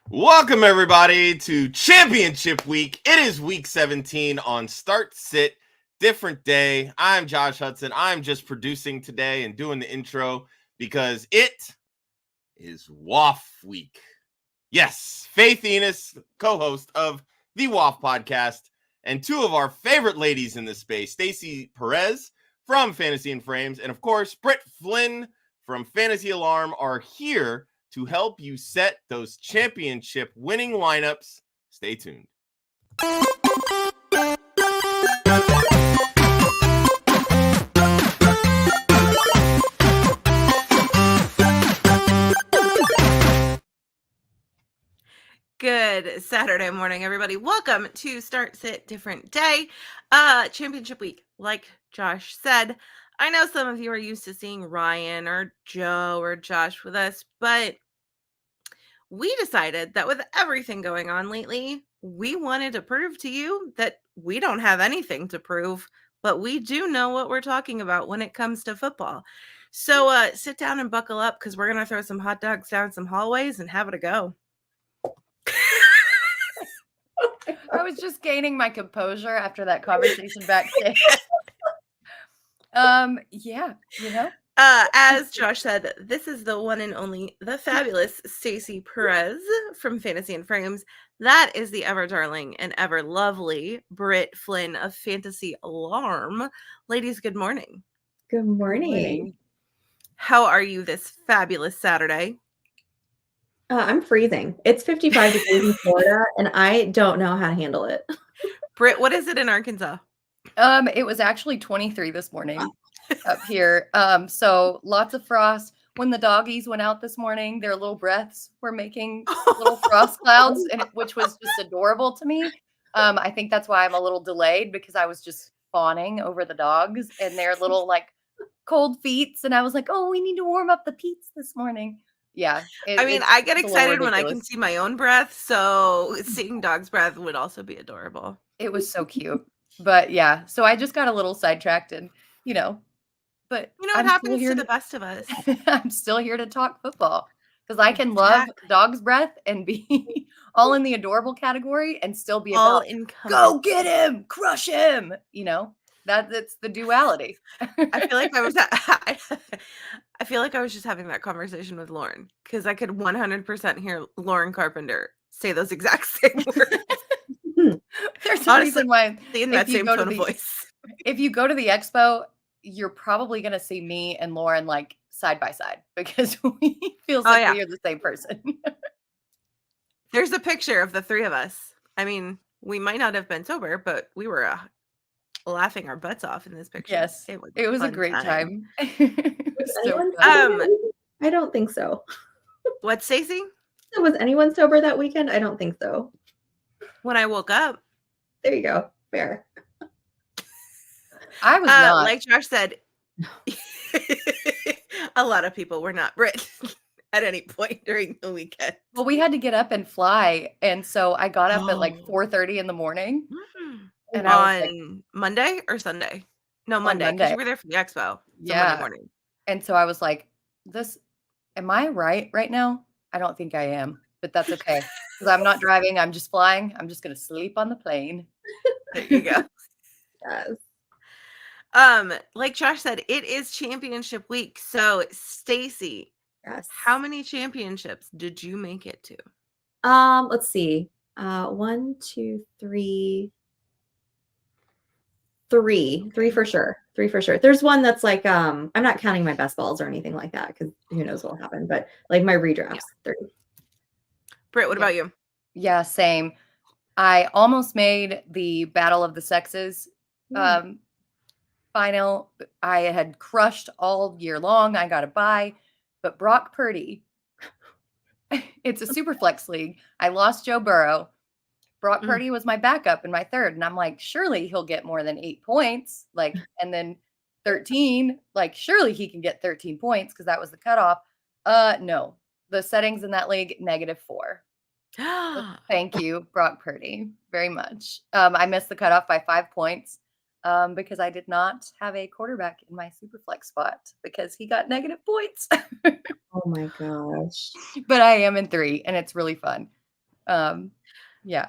Welcome, everybody, to Championship Week. It is Week 17 on Start, Sit, Different Day. I'm Josh Hudson. I'm just producing today and doing the intro because it is WOFF Week. Yes, Faith Enes, co-host of the WOFF Podcast, and two of our favorite ladies in this space, Stacy Perez from Fantasy and Frames, and of course, Britt Flinn from Fantasy Alarm are here to help you set those championship winning lineups. Stay tuned. Good Saturday morning, everybody. Welcome to Start, Sit, Different Day. Championship week, like Josh said. I know some of you are used to seeing Ryan or Joe or Josh with us, but we decided that with everything going on lately, we wanted to prove to you that we don't have anything to prove, but we do know what we're talking about when it comes to football. So sit down and buckle up because we're going to throw some hot dogs down some hallways and have it a go. I was just gaining my composure after that conversation backstage. Yeah, you know. As Josh said, this is the one and only, the fabulous Stacy Perez from Fantasy and Frames. That is the ever darling and ever lovely Britt Flinn of Fantasy Alarm. Ladies, good morning. Good morning. How are you this fabulous Saturday? I'm freezing. It's 55 degrees in Florida, and I don't know how to handle it. Britt, what is it in Arkansas? It was actually 23 this morning up here. So lots of frost. When the doggies went out this morning, their little breaths were making little frost clouds, which was just adorable to me. I think that's why I'm a little delayed because I was just fawning over the dogs and their little like cold feet. And I was like, oh, we need to warm up the peats this morning. Yeah. I get excited when I can see my own breath. So seeing dog's breath would also be adorable. It was so cute. But yeah, so I just got a little sidetracked and, but it happens to the best of us. I'm still here to talk football because I can love dog's breath and be all in the adorable category and still be all about go get him, crush him. That's the duality. I feel like I was just having that conversation with Lauren because I could 100% hear Lauren Carpenter say those exact same words. There's a reason why in that same tone of voice. If you go to the expo, you're probably going to see me and Lauren like side by side because we feels like we are the same person. There's a picture of the three of us. I mean, we might not have been sober, but we were laughing our butts off in this picture. Yes, it was a great time. I don't think so. What, Stacy? Was anyone sober that weekend? I don't think so. When I woke up. There you go. Fair. I was not. Like Josh said, a lot of people were not Brit at any point during the weekend. Well, we had to get up and fly. And so I got up at like 4:30 in the morning. And on Monday or Sunday? No, Monday. Because you were there for the expo. Yeah. Monday morning. And so I was like, am I right now? I don't think I am, but that's okay. Because I'm not driving. I'm just flying. I'm just going to sleep on the plane. There you go. Yes. Like Josh said, it is championship week. So Stacy, yes. How many championships did you make it to? Let's see. 1, 2, 3. Three for sure. There's one that's like, I'm not counting my best balls or anything like that because who knows what will happen, but like my redrafts, 3. Britt, what about you? Yeah, same. I almost made the Battle of the Sexes final. I had crushed all year long. I got a bye, but Brock Purdy, it's a Superflex league. I lost Joe Burrow. Brock Purdy was my backup in my third. And I'm like, surely he'll get more than 8 points. Like, and then 13, like, surely he can get 13 points because that was the cutoff. No, the settings in that league, -4. So thank you, Brock Purdy, very much. I missed the cutoff by 5 points because I did not have a quarterback in my Superflex spot because he got -points. Oh my gosh. But I am in 3 and it's really fun. Yeah.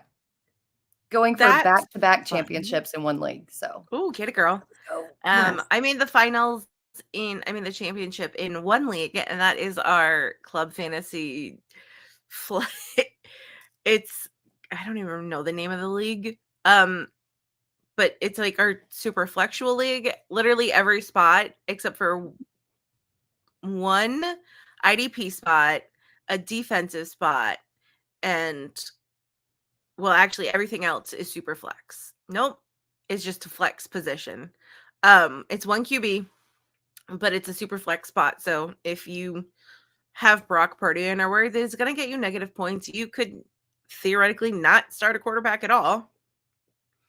Going for That's back-to-back fun. championships in one league. So Ooh, get it, girl. Yes. I mean the the championship in one league, and that is our club fantasy. It's I don't even know the name of the league. But it's like our super flexual league. Literally every spot except for one IDP spot, a defensive spot, and well, actually everything else is super flex. Nope, it's just a flex position. It's one QB, but it's a super flex spot. So if you have Brock Purdy and are worried that it's going to get you negative points, you could theoretically not start a quarterback at all.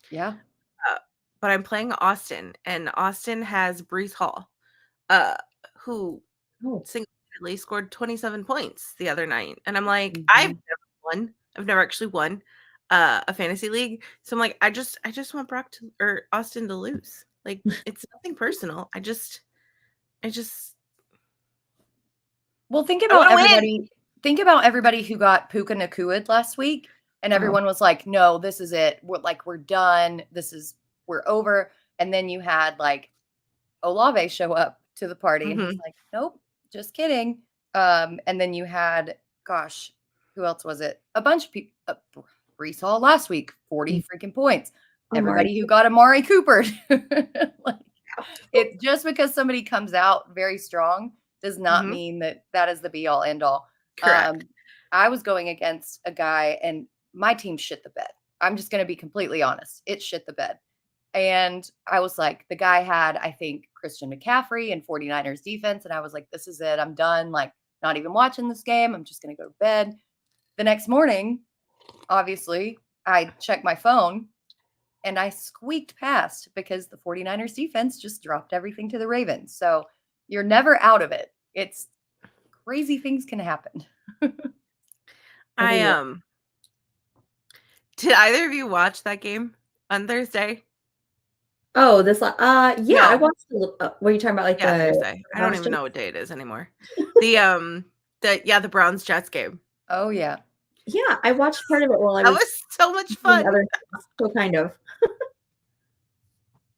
yeah. But I'm playing Austin, and Austin has Breece Hall, who single-handedly scored 27 points the other night. And I'm like, I've never won. I've never actually won a fantasy league. So I'm like, I just want Austin to lose. Like, it's nothing personal. I just Well, think about everybody who got Puka Nakuad last week, and everyone was like, "No, this is it. We're done. We're over." And then you had like Olave show up to the party, and he's like, "Nope, just kidding." And then you had, gosh, who else was it? A bunch of people. Breece Hall last week, 40 freaking points. Everybody who got Amari Cooper. It just because somebody comes out very strong does not mean that is the be all end all. correct. I was going against a guy, and my team shit the bed. I'm just going to be completely honest. It shit the bed. And I was like, the guy had, I think, Christian McCaffrey and 49ers defense. And I was like, this is it. I'm done. Like, not even watching this game. I'm just going to go to bed. The next morning, obviously, I checked my phone and I squeaked past because the 49ers defense just dropped everything to the Ravens. So you're never out of it. It's crazy things can happen. Did either of you watch that game on Thursday? Oh, yeah, No. I watched what are you talking about? Like Thursday. I don't even know what day it is anymore. The Browns Jets game. Oh yeah. Yeah, I watched part of it while I That was so much fun. So kind of.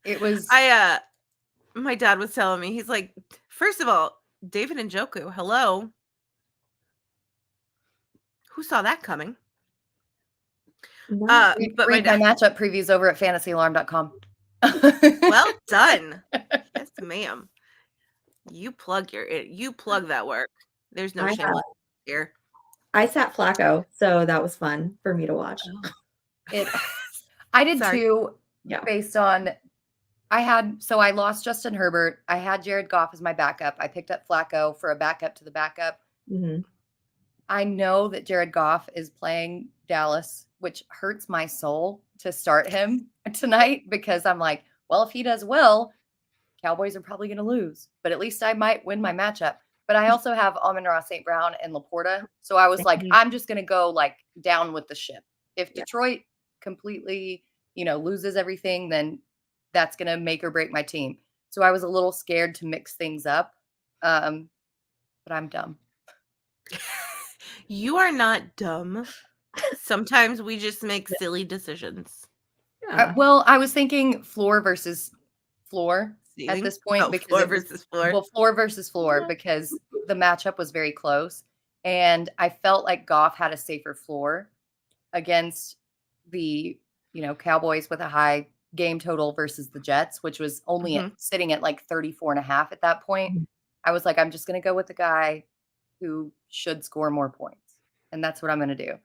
It was. My dad was telling me, he's like, first of all, David Njoku, hello. Who saw that coming? Read my matchup previews over at fantasyalarm.com. Well done. Yes, ma'am. You plug that work. There's no shame here. I sat Flacco, so that was fun for me to watch. I did too. Yeah. Based on I lost Justin Herbert. I had Jared Goff as my backup. I picked up Flacco for a backup to the backup. Mm-hmm. I know that Jared Goff is playing Dallas, which hurts my soul to start him tonight because I'm like, well, if he does well, Cowboys are probably going to lose, but at least I might win my matchup. But I also have Amon-Ra St. Brown and Laporta. So I was like, I'm just going to go like down with the ship. If Detroit completely, loses everything, then that's going to make or break my team. So I was a little scared to mix things up. But I'm dumb. You are not dumb. Sometimes we just make silly decisions. Well, I was thinking floor versus floor at this point because floor versus floor. Well, floor versus floor because the matchup was very close, and I felt like Goff had a safer floor against the Cowboys with a high game total versus the Jets, which was only sitting at like 34.5 at that point. I was like, I'm just going to go with the guy who should score more points, and that's what I'm going to do.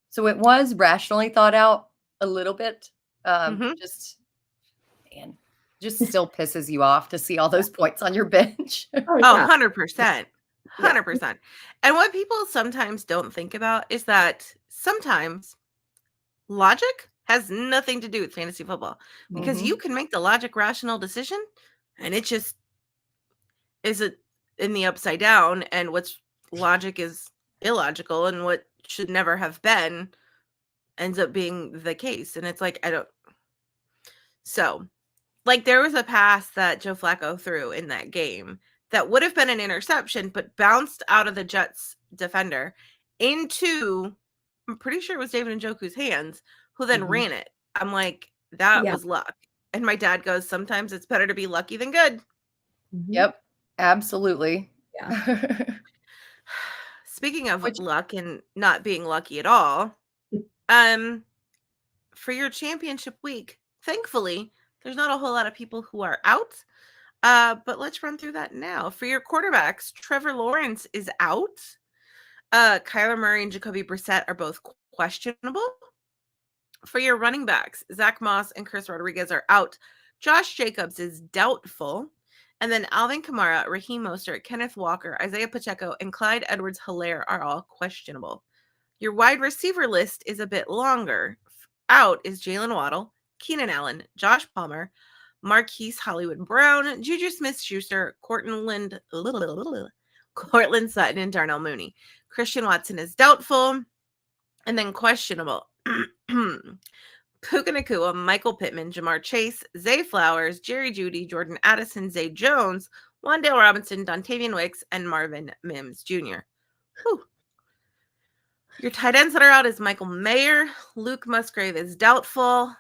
So it was rationally thought out a little bit. Just still pisses you off to see all those points on your bench. 100%. 100%. And what people sometimes don't think about is that sometimes logic has nothing to do with fantasy football because you can make the logic rational decision and it just is in the upside down, and what's logic is illogical, and what should never have been ends up being the case. And it's like, so like there was a pass that Joe Flacco threw in that game that would have been an interception, but bounced out of the Jets defender into I'm pretty sure it was David Njoku's hands, who then Mhm. ran it. I'm like, that Yeah. was luck. And my dad goes, sometimes it's better to be lucky than good. Mhm. Yep, absolutely. Yeah. Speaking of Which- luck and not being lucky at all, for your championship week, thankfully, there's not a whole lot of people who are out. But let's run through that now. For your quarterbacks, Trevor Lawrence is out. Kyler Murray and Jacoby Brissett are both questionable. For your running backs, Zach Moss and Chris Rodriguez are out. Josh Jacobs is doubtful. And then Alvin Kamara, Raheem Mostert, Kenneth Walker, Isaiah Pacheco, and Clyde Edwards-Helaire are all questionable. Your wide receiver list is a bit longer. Out is Jaylen Waddle, Keenan Allen, Josh Palmer, Marquise Hollywood Brown, Juju Smith-Schuster, Cortland Sutton, and Darnell Mooney. Christian Watson is doubtful. And then questionable. Puka Nacua, Michael Pittman, Jamar Chase, Zay Flowers, Jerry Jeudy, Jordan Addison, Zay Jones, Wan'Dale Robinson, Dontavian Wicks, and Marvin Mims Jr. Whew. Your tight ends that are out is Michael Mayer, Luke Musgrave is doubtful,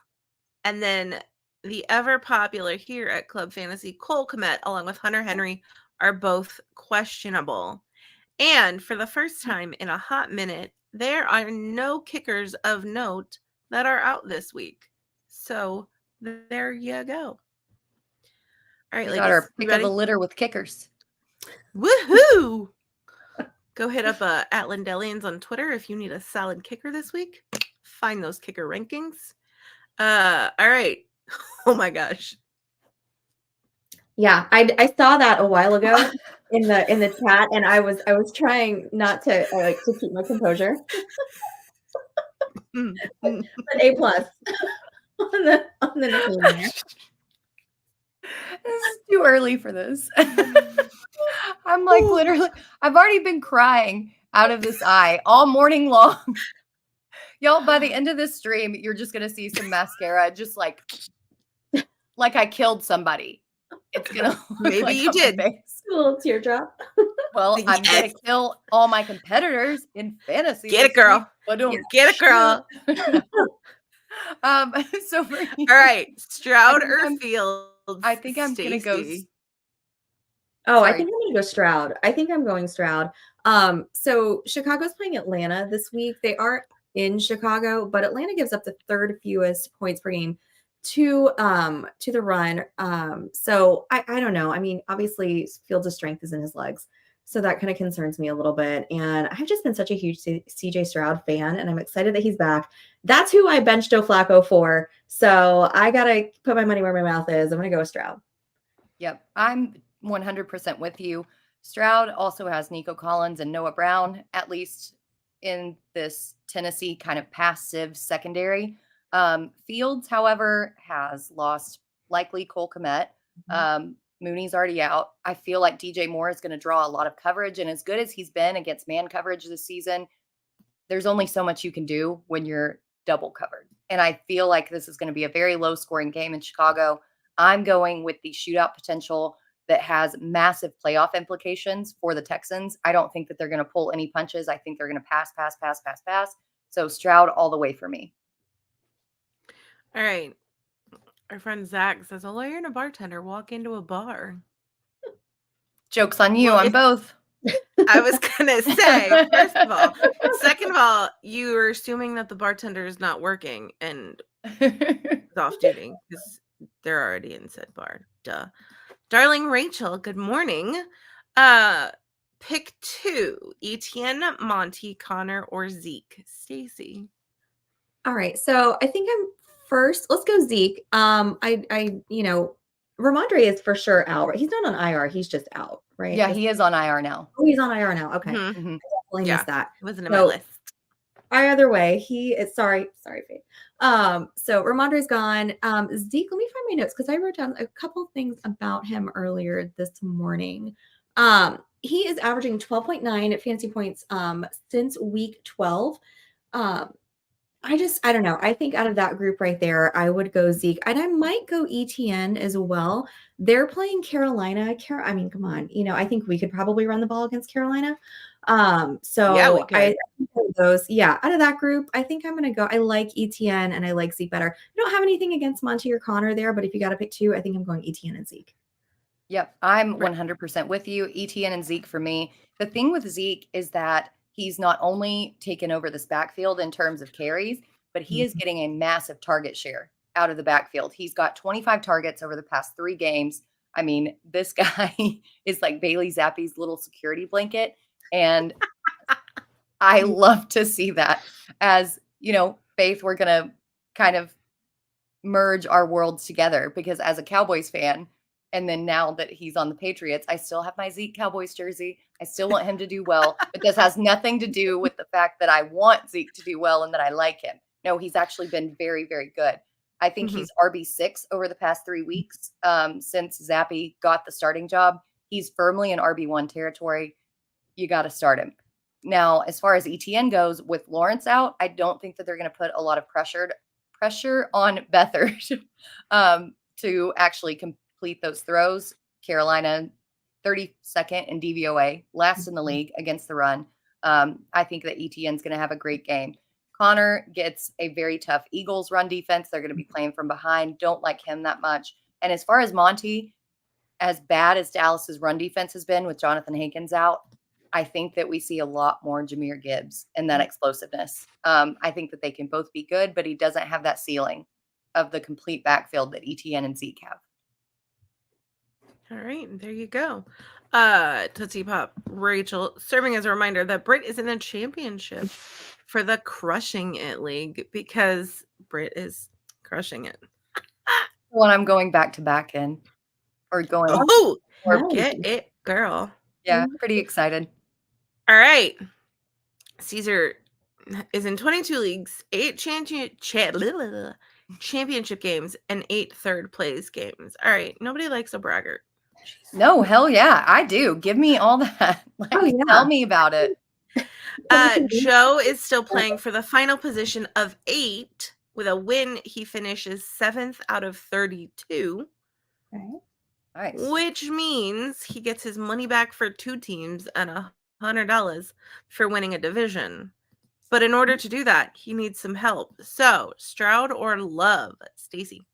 and then the ever popular here at Club Fantasy, Cole Kmet, along with Hunter Henry, are both questionable. And for the first time in a hot minute, there are no kickers of note that are out this week. So there you go. All right, We ladies. got our You pick of the ready? litter with kickers. Woohoo! Go hit up at Lindelians on Twitter if you need a solid kicker this week. Find those kicker rankings. All right. Oh my gosh. Yeah, I saw that a while ago in the chat, and I was trying not to to keep my composure. Mm. But A+ on the nickname there. This is too early for this. I'm like literally, I've already been crying out of this eye all morning long. Y'all, by the end of this stream, you're just going to see some mascara just like I killed somebody. It's going to Maybe like you on my did. face. A little teardrop. Well, I'm going Yes. to kill all my competitors in fantasy. Get it, this girl. week, but don't Get it, girl. So for you, All right. Stroud I think or I'm- Fields? I think I'm going to go. Stacey? Oh, I Sorry. think I'm going to go Stroud. I think I'm going Stroud. So Chicago's playing Atlanta this week. They are in Chicago, but Atlanta gives up the third fewest points per game to the run. So I don't know. I mean, obviously Fields' strength is in his legs. So that kind of concerns me a little bit. And I've just been such a huge CJ Stroud fan, and I'm excited that he's back. That's who I benched Joe Flacco for. So I got to put my money where my mouth is. I'm going to go with Stroud. Yep, I'm 100% with you. Stroud also has Nico Collins and Noah Brown, at least in this Tennessee kind of passive secondary. Fields, however, has lost likely Cole Kmet. Mooney's already out. I feel like DJ Moore is going to draw a lot of coverage, and as good as he's been against man coverage this season, there's only so much you can do when you're double covered. And I feel like this is going to be a very low scoring game in Chicago. I'm going with the shootout potential that has massive playoff implications for the Texans. I don't think that they're going to pull any punches. I think they're going to pass. So Stroud all the way for me. All right. Our friend Zach says, a lawyer and a bartender walk into a bar. Joke's on you Well, on if- both. I was going to say, first of all. Second of all, you are assuming that the bartender is not working and is off duty because they're already in said bar. Duh. Darling Rachel, good morning. Pick 2. Etienne, Monty, Connor, or Zeke. Stacy. All right. So I think I'm first. Let's go Zeke. Ramondre is for sure out. Right? He's not on IR. He's just out, right? Yeah, he is on IR now. Oh, he's on IR now. Okay. Mhm. Mhm. Definitely Yeah. missed that. Wasn't in my So- list. Either way, he is sorry, Faith. So Ramondre's gone. Zeke, let me find my notes because I wrote down a couple things about him earlier this morning. He is averaging 12.9 fantasy points since week 12. I don't know. I think out of that group right there, I would go Zeke. And I might go Etienne as well. They're playing Carolina. I mean, come on. I think we could probably run the ball against Carolina. So Yeah, we I could. those, out of that group, I think I'm gonna go. I like Etienne and I like Zeke better. I don't have anything against Monty or Connor there, but if you got to pick two, I think I'm going Etienne and Zeke. Yep, I'm 100% with you. Etienne and Zeke for me. The thing with Zeke is that he's not only taken over this backfield in terms of carries, but he is getting a massive target share out of the backfield. He's got 25 targets over the past 3 games. I mean, this guy is like Bailey Zappi's little security blanket. And I love to see that. As, Faith, we're going to kind of merge our worlds together, because as a Cowboys fan, and then now that he's on the Patriots, I still have my Zeke Cowboys jersey. I still want him to do well, but this has nothing to do with the fact that I want Zeke to do well and that I like him. No, he's actually been very, very good. I think he's RB6 over the past 3 weeks since Zappy got the starting job. He's firmly in RB1 territory. You got to start him. Now, as far as Etienne goes, with Lawrence out, I don't think that they're going to put a lot of pressure on Beathard to actually complete those throws. Carolina, 32nd in DVOA, last in the league against the run. I think that Etienne's going to have a great game. Connor gets a very tough Eagles run defense. They're going to be playing from behind. Don't like him that much. And as far as Monty, as bad as Dallas's run defense has been with Jonathan Hankins out, I think that we see a lot more Jahmyr Gibbs and that explosiveness. I think that they can both be good, but he doesn't have that ceiling of the complete backfield that Etienne and Zeke have. All right, there you go. Tootsie Pop, Rachel, serving as a reminder that Britt is in a championship for the Crushing It League, because Britt is crushing it. When I'm going back to back in, or going. Oh, get it, girl. Yeah, pretty excited. All right. Caesar is in 22 leagues, 8 championship games, and 8 third place games. All right. Nobody likes a braggart. No, hell yeah, I do. Give me all that. Tell me about it. Joe is still playing for the final position of 8. With a win, he finishes 7th out of 32. Okay. Nice. Which means he gets his money back for 2 teams and $100 for winning a division. But in order to do that, he needs some help. So, Stroud or Love, Stacy?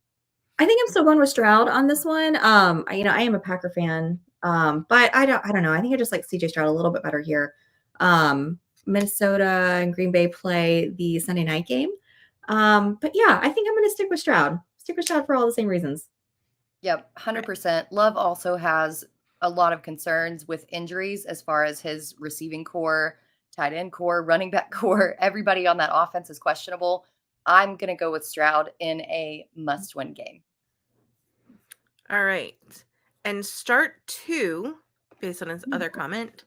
I think I'm still going with Stroud on this one. I am a Packer fan, but I don't know. I think I just like CJ Stroud a little bit better here. Minnesota and Green Bay play the Sunday night game. But yeah, I think I'm going to stick with Stroud. Stick with Stroud for all the same reasons. Yep, 100%. Love also has a lot of concerns with injuries as far as his receiving core, tight end core, running back core. Everybody on that offense is questionable. I'm going to go with Stroud in a must-win game. All right. And start 2, based on his other comment,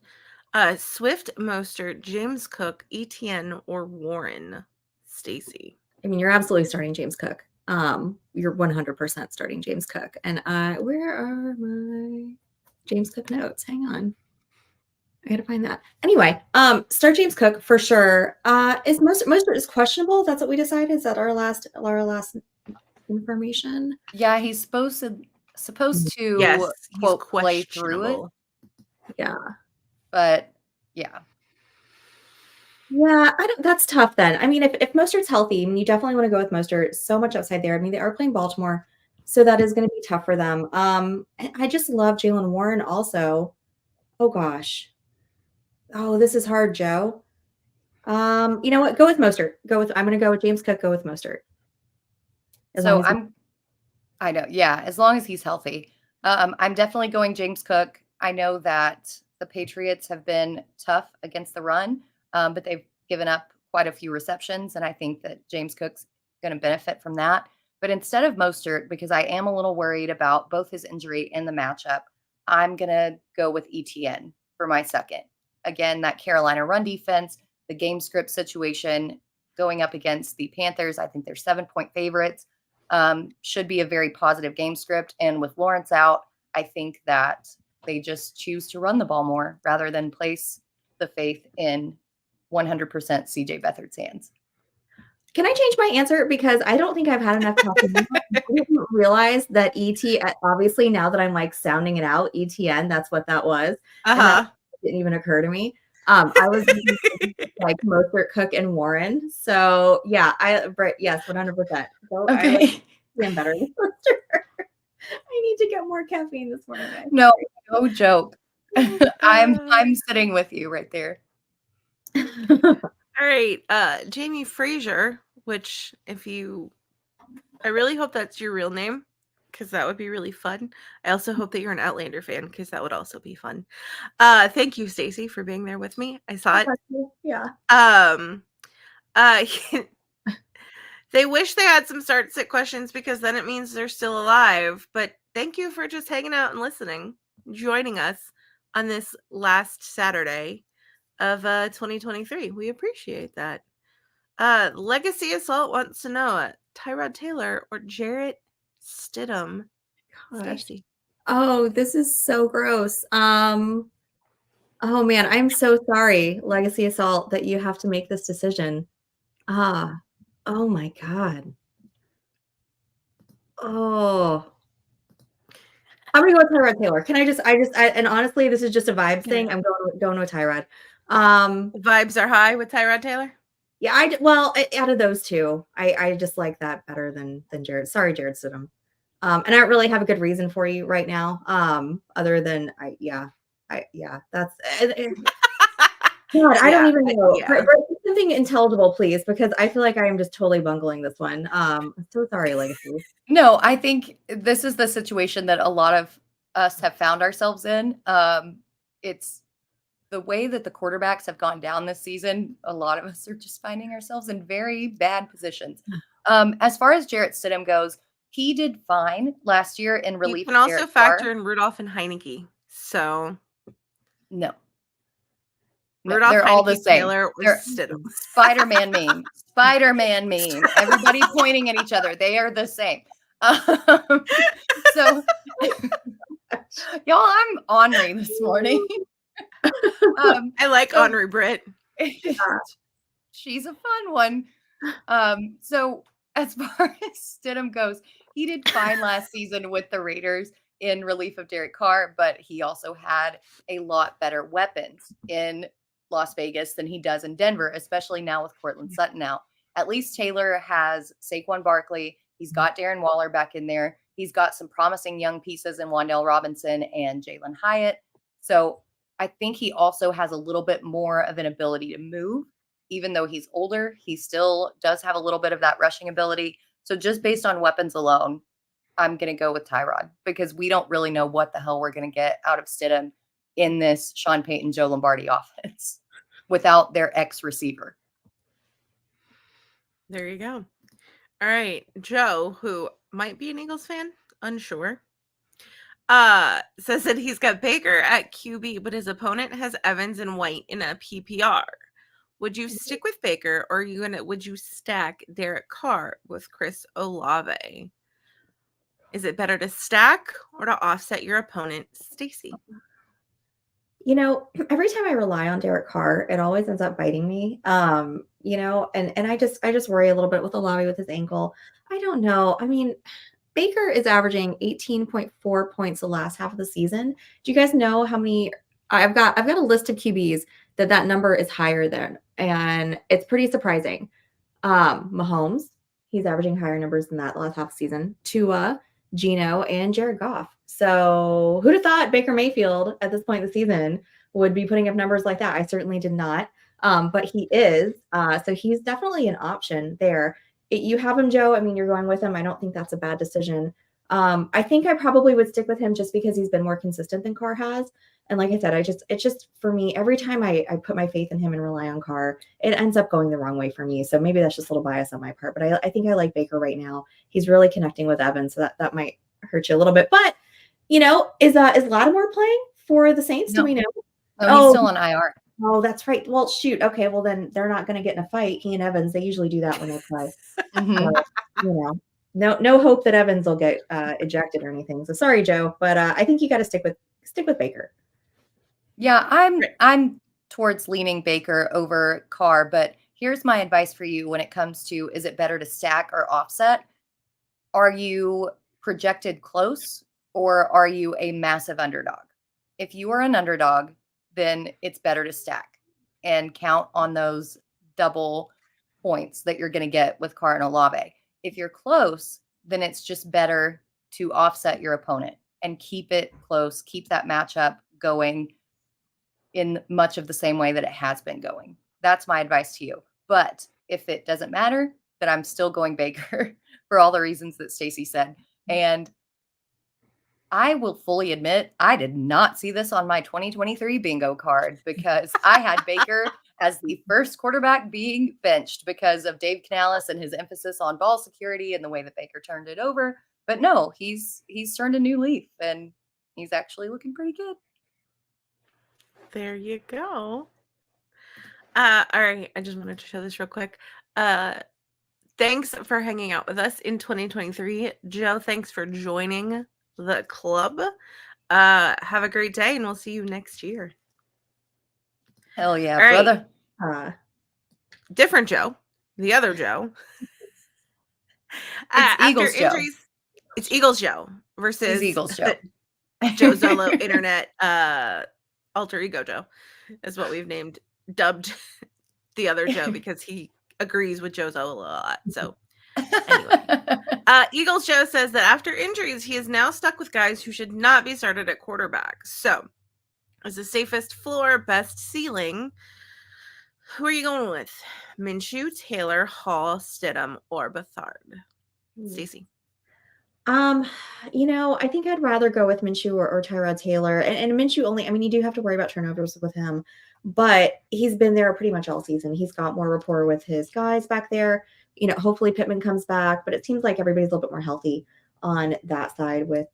Swift, Mostert, James Cook, Etienne, or Warren, Stacy? I mean, you're absolutely starting James Cook. You're 100% starting James Cook. And where are my James Cook notes? Hang on. I gotta find that. Anyway, start James Cook for sure. Is Mostert is questionable? That's what we decided. Is that our last information? Yeah, he's supposed to Yes, quote play through it. Yeah. But yeah. Yeah, that's tough then. I mean, if Mostert's healthy, I mean, you definitely want to go with Mostert. So much upside there. I mean, they are playing Baltimore, so that is going to be tough for them. I just love Jaylen Warren also. Oh gosh. Oh, this is hard, Joe. You know what? Go with Mostert. I'm going to go with James Cook. Go with Mostert. I know. Yeah, as long as he's healthy. I'm definitely going James Cook. I know that the Patriots have been tough against the run, but they've given up quite a few receptions, and I think that James Cook's going to benefit from that. But instead of Mostert, because I am a little worried about both his injury and the matchup, I'm going to go with Etienne for my second. Again, that Carolina run defense, the game script situation going up against the Panthers, I think they're 7-point favorites. Should be a very positive game script. And with Lawrence out, I think that they just choose to run the ball more rather than place the faith in 100% CJ Beathard's hands. Can I change my answer? Because I don't think I've had enough coffee. I didn't realize that obviously now that I'm like sounding it out, Etienne, that's what that was. It didn't even occur to me. I was like Mostert, Cook, and Warren. So yeah, Britt, yes, 100%. So Okay. I'm better than Mostert. I need to get more caffeine this morning, guys. No joke. I'm sitting with you right there. All right, Jamie Frazier, which I really hope that's your real name, because that would be really fun. I also hope that you're an Outlander fan, because that would also be fun. Thank you, Stacy, for being there with me. I saw it. Yeah. They wish they had some start sit questions, because then it means they're still alive. But thank you for just hanging out and listening, joining us on this last Saturday of 2023. We appreciate that. Legacy Assault wants to know Tyrod Taylor or Jarrett Stidham. Stacy. Oh, this is so gross. Oh man, I'm so sorry, Legacy Assault, that you have to make this decision. Oh my God. Oh, I'm gonna go with Tyrod Taylor. Can and honestly, this is just a vibes thing. I'm going with Tyrod. Vibes are high with Tyrod Taylor. Yeah, out of those two, I just like that better than Jarrett. Sorry, Jarrett Stidham. And I don't really have a good reason for you right now. Other than that's God, I don't even know. Yeah. Something intelligible, please, because I feel like I am just totally bungling this one. I'm so sorry, Legacy. No, I think this is the situation that a lot of us have found ourselves in. It's the way that the quarterbacks have gone down this season. A lot of us are just finding ourselves in very bad positions. As far as Jarrett Stidham goes, he did fine last year in relief. You can also factor in Rudolph and Heineke. So no. Rudolph, they're Heineke, all the same. Taylor, or Stidham. Spider-Man meme. Spider-Man meme. Everybody pointing at each other. They are the same. So, y'all, I'm ornery this morning. I like ornery Britt. She's a fun one. So as far as Stidham goes, he did fine last season with the Raiders in relief of Derek Carr, but he also had a lot better weapons in Las Vegas than he does in Denver, especially now with Cortland Sutton out. At least Taylor has Saquon Barkley. He's got Darren Waller back in there. He's got some promising young pieces in Wan'Dale Robinson and Jalen Hyatt. So I think he also has a little bit more of an ability to move. Even though he's older, he still does have a little bit of that rushing ability. So just based on weapons alone, I'm going to go with Tyrod, because we don't really know what the hell we're going to get out of Stidham in this Sean Payton, Joe Lombardi offense without their ex-receiver. There you go. All right. Joe, who might be an Eagles fan, unsure, says that he's got Baker at QB, but his opponent has Evans and White in a PPR. Would you stick with Baker, or would you stack Derek Carr with Chris Olave? Is it better to stack or to offset your opponent, Stacy? You know, every time I rely on Derek Carr, it always ends up biting me. You know, and I just worry a little bit with Olave with his ankle. I don't know. I mean, Baker is averaging 18.4 points the last half of the season. Do you guys know how many? I've got a list of QBs that number is higher than, and it's pretty surprising. Mahomes, he's averaging higher numbers than that the last half of the season. Tua, Geno, and Jared Goff. So who'd have thought Baker Mayfield at this point in the season would be putting up numbers like that? I certainly did not. But he is. So he's definitely an option there. You have him, Joe. I mean, you're going with him. I don't think that's a bad decision. I think I probably would stick with him just because he's been more consistent than Carr has. And like I said, it's just for me, every time I put my faith in him and rely on Carr, it ends up going the wrong way for me. So maybe that's just a little bias on my part. But I think I like Baker right now. He's really connecting with Evans, so that might hurt you a little bit. But you know, is Lattimore playing for the Saints? No. Do we know? Oh, he's still on IR. Oh, that's right. Well, shoot. Okay, well then they're not going to get in a fight. He and Evans, they usually do that when they play. You know, no hope that Evans will get ejected or anything. So sorry, Joe, but I think you got to stick with Baker. Yeah, I'm towards leaning Baker over Carr, but here's my advice for you when it comes to, is it better to stack or offset? Are you projected close, or are you a massive underdog? If you are an underdog, then it's better to stack. and count on those double points that you're going to get with Carr and Olave. If you're close, then it's just better to offset your opponent and keep it close, keep that matchup going in much of the same way that it has been going. That's my advice to you. But if it doesn't matter, then I'm still going Baker for all the reasons that Stacy said. And I will fully admit, I did not see this on my 2023 bingo card because I had Baker as the first quarterback being benched because of Dave Canales and his emphasis on ball security and the way that Baker turned it over. But no, he's turned a new leaf and he's actually looking pretty good. There you go. All right. I just wanted to show this real quick. Thanks for hanging out with us in 2023. Joe, thanks for joining the club. Have a great day and we'll see you next year. Hell yeah, All brother. Right. Different Joe. The other Joe. It's Eagles Joe. It's Eagles Joe versus Eagles Joe. Joe Zolo internet alter ego Joe is what we've dubbed the other Joe because he agrees with Joe Zolo a lot. So anyway, Eagles Joe says that after injuries, he is now stuck with guys who should not be started at quarterback. So as the safest floor, best ceiling, who are you going with? Minshew, Taylor, Hall, Stidham, or Beathard? Stacy. I think I'd rather go with Minshew or Tyrod Taylor. And Minshew only, you do have to worry about turnovers with him, but he's been there pretty much all season. He's got more rapport with his guys back there. Hopefully Pittman comes back, but it seems like everybody's a little bit more healthy on that side with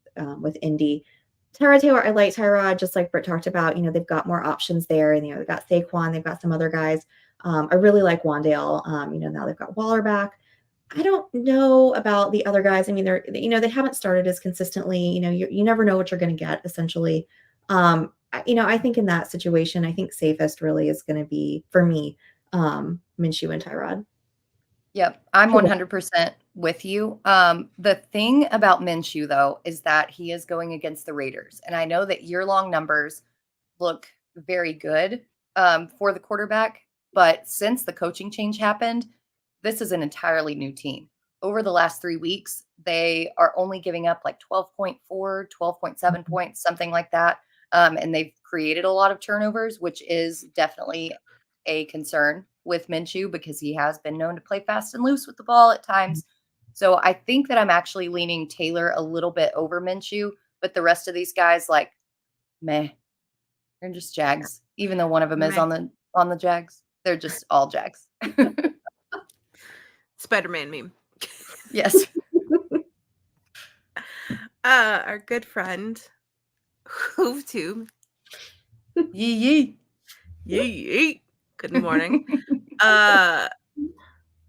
Indy. Tyrod Taylor, I like Tyrod, just like Britt talked about. They've got more options there, and they've got Saquon, they've got some other guys. I really like Wandale. Now they've got Waller back. I don't know about the other guys. They haven't started as consistently. You never know what you're going to get, essentially. I think in that situation, I think safest really is going to be, for me, Minshew and Tyrod. Yep, I'm 100% with you. The thing about Minshew, though, is that he is going against the Raiders. And I know that year-long numbers look very good for the quarterback. But since the coaching change happened, this is an entirely new team. Over the last 3 weeks, they are only giving up like 12.4, 12.7 points, something like that. And they've created a lot of turnovers, which is definitely a concern with Minshew because he has been known to play fast and loose with the ball at times. So I think that I'm actually leaning Taylor a little bit over Minshew, but the rest of these guys, like, meh, they're just Jags. Even though one of them is on the Jags, they're just all Jags. Spider-Man meme. Yes. Our good friend HoofTube. Yee. Good morning.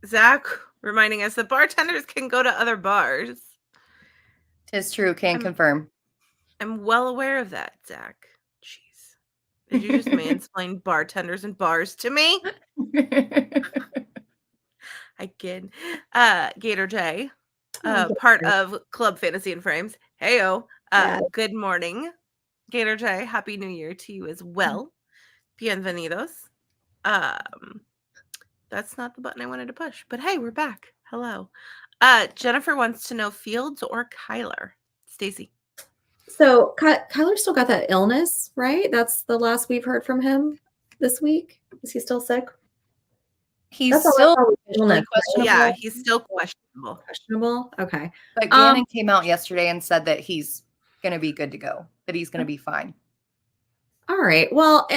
Zach reminding us that bartenders can go to other bars. Tis true. Can confirm. I'm well aware of that, Zach. Jeez. Did you just mansplain bartenders and bars to me? I kid. Gator J, part of Club Fantasy and Frames. Heyo. Good morning, Gator J. Happy New Year to you as well. Bienvenidos. That's not the button I wanted to push, but hey, we're back. Hello. Jennifer wants to know Fields or Kyler. Stacy. So Kyler still got that illness, right? That's the last we've heard from him this week. Is he still sick? He's still questionable. Yeah, he's still questionable. Questionable. Okay. But Gannon came out yesterday and said that he's going to be good to go, that he's going to be fine. All right. Well,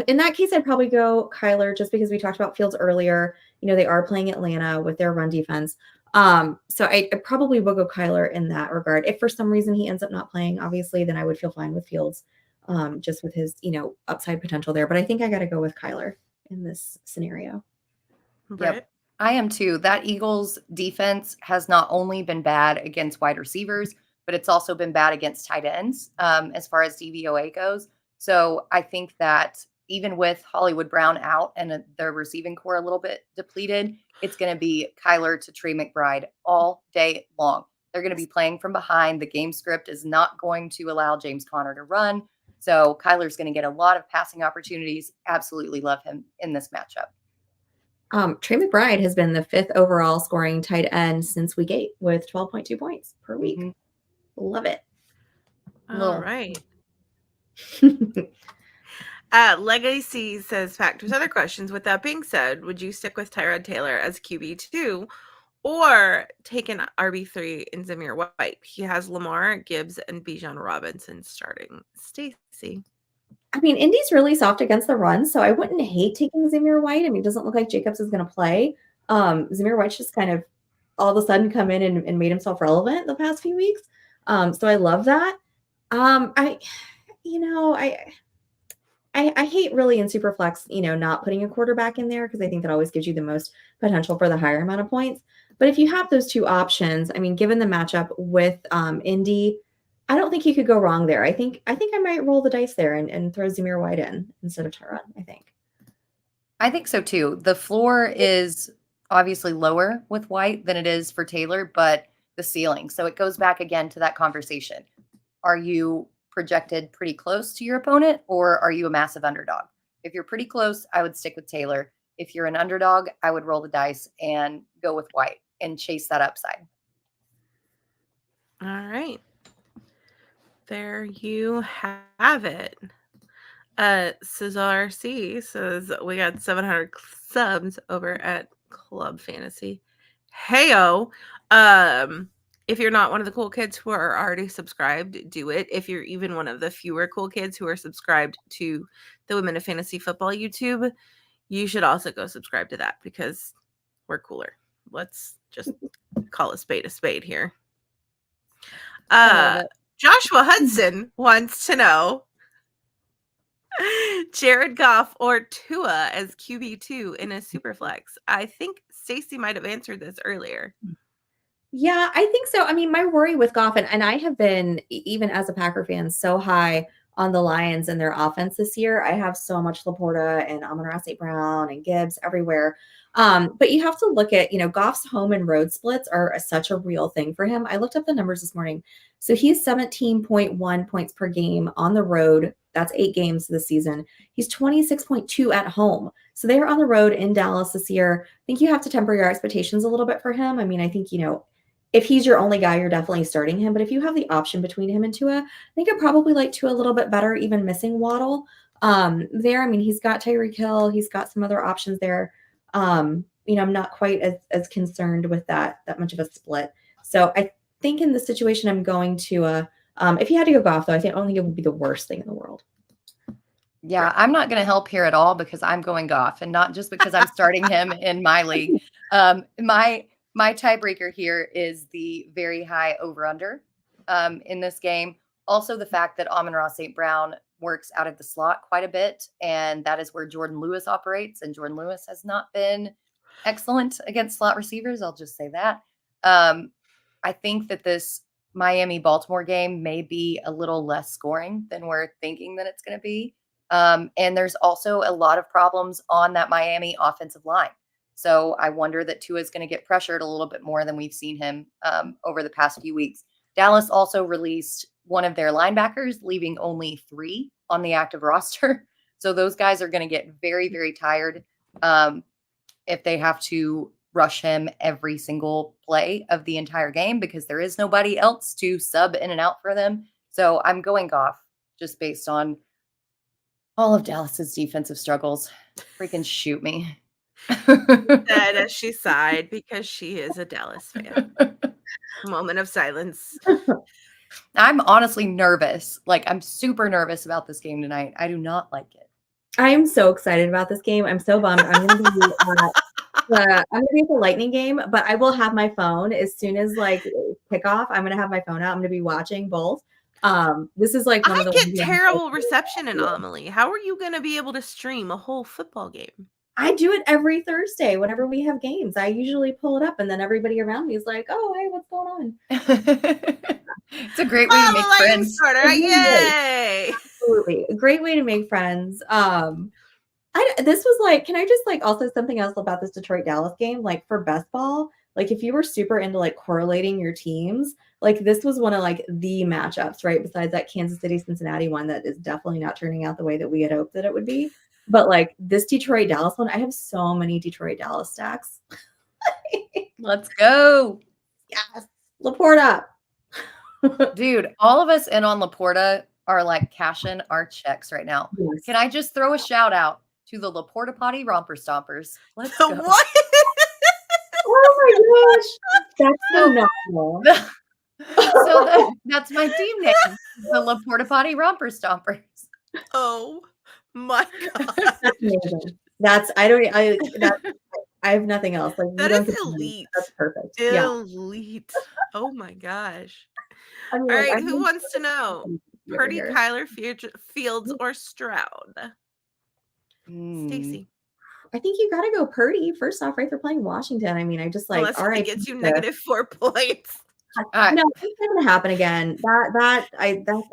in that case, I'd probably go Kyler just because we talked about Fields earlier. They are playing Atlanta with their run defense. So I probably will go Kyler in that regard. If for some reason he ends up not playing, obviously, then I would feel fine with Fields, just with his, upside potential there. But I think I got to go with Kyler in this scenario. Yep. I am too. That Eagles defense has not only been bad against wide receivers, but it's also been bad against tight ends as far as DVOA goes. So I think that even with Hollywood Brown out and their receiving core a little bit depleted, it's going to be Kyler to Trey McBride all day long. They're going to be playing from behind. The game script is not going to allow James Conner to run. So Kyler's going to get a lot of passing opportunities. Absolutely love him in this matchup. Trey McBride has been the 5th overall scoring tight end since week 8 with 12.2 points per week. Love it. All right. Legacy says factors other questions. With that being said, would you stick with Tyrod Taylor as QB2 or take an RB3 in Zamir White? He has Lamar, Gibbs, and Bijan Robinson starting. Stacy. I mean, Indy's really soft against the run, so I wouldn't hate taking Zamir White. I mean, it doesn't look like Jacobs is going to play. Zamir White's just kind of all of a sudden come in and made himself relevant the past few weeks. So I love that. I hate really in Superflex, not putting a quarterback in there because I think that always gives you the most potential for the higher amount of points. But if you have those two options, I mean, given the matchup with Indy, I don't think you could go wrong there. I think I might roll the dice there and throw Zamir White in instead of Tyrod, I think so too. The floor is obviously lower with White than it is for Taylor, but the ceiling. So it goes back again to that conversation. Are you projected pretty close to your opponent or are you a massive underdog? If you're pretty close, I would stick with Taylor. If you're an underdog, I would roll the dice and go with White and chase that upside. All right. There you have it. Cesar C says we got 700 subs over at Club Fantasy. Heyo. If you're not one of the cool kids who are already subscribed, do it. If you're even one of the fewer cool kids who are subscribed to the Women of Fantasy Football YouTube, you should also go subscribe to that because we're cooler. Let's just call a spade here. Joshua Hudson wants to know Jared Goff or Tua as QB2 in a Superflex. I think Stacy might have answered this earlier. Yeah, I think so. I mean, my worry with Goff, and I have been, even as a Packer fan, so high on the Lions and their offense this year. I have so much Laporta and Amon-Ra St. Brown and Gibbs everywhere. But you have to look at, Goff's home and road splits are such a real thing for him. I looked up the numbers this morning. So he's 17.1 points per game on the road. That's 8 games this season. He's 26.2 at home. So they are on the road in Dallas this year. I think you have to temper your expectations a little bit for him. I mean, I think, if he's your only guy, you're definitely starting him. But if you have the option between him and Tua, I think I'd probably like Tua a little bit better, even missing Waddle there. I mean, he's got Tyreek Hill. He's got some other options there. I'm not quite as concerned with that much of a split. So I think in this situation, I'm going to, if you had to go Goff, though, I don't think it would be the worst thing in the world. Yeah, I'm not going to help here at all because I'm going Goff, and not just because I'm starting him in my league. My tiebreaker here is the very high over-under in this game. Also, the fact that Amon-Ra St. Brown works out of the slot quite a bit, and that is where Jordan Lewis operates, and Jordan Lewis has not been excellent against slot receivers. I'll just say that. I think that this Miami-Baltimore game may be a little less scoring than we're thinking that it's going to be. And there's also a lot of problems on that Miami offensive line. So I wonder that Tua is going to get pressured a little bit more than we've seen him over the past few weeks. Dallas also released one of their linebackers, leaving only 3 on the active roster. So those guys are going to get very, very tired if they have to rush him every single play of the entire game because there is nobody else to sub in and out for them. So I'm going Goff just based on all of Dallas's defensive struggles. Freaking shoot me. Said as she sighed because she is a Dallas fan. Moment of silence. I'm honestly nervous. I'm super nervous about this game tonight. I do not like it. I am so excited about this game. I'm so bummed. I'm going to be at the Lightning game, but I will have my phone as soon as kickoff. I'm going to have my phone out. I'm going to be watching both. This is one of the get terrible reception in Amelie. How are you going to be able to stream a whole football game? I do it every Thursday whenever we have games. I usually pull it up and then everybody around me is like, oh, hey, what's going on? It's a great way to make friends. Yay! Absolutely. A great way to make friends. This was can I just also something else about this Detroit Dallas game, for best ball, Like if you were super into like correlating your teams, like this was one of like the matchups, right? Besides that Kansas City Cincinnati one that is definitely not turning out the way that we had hoped that it would be. But like this Detroit Dallas one, I have so many Detroit Dallas stacks. Let's go. Yes. Laporta. Dude, all of us in on Laporta are like cashing our checks right now. Yes. Can I just throw a shout out to the Laporta Potty Romper Stompers? Let's go. What? Oh my gosh. That's phenomenal. So that's my team name, the Laporta Potty Romper Stompers. Oh my god. That's amazing. I have nothing else. Like That you don't is get to name it. elite. That's perfect. Yeah. Elite. Oh my gosh. I mean, All like, right, I who think wants to know? over Purdy, here. Kyler, Fields, or Stroud? Hmm. Stacy. I think you got to go Purdy first off, right? They're playing Washington. I mean, I just like, Unless all he right, gets you negative 4 points. no, it's not gonna happen again. That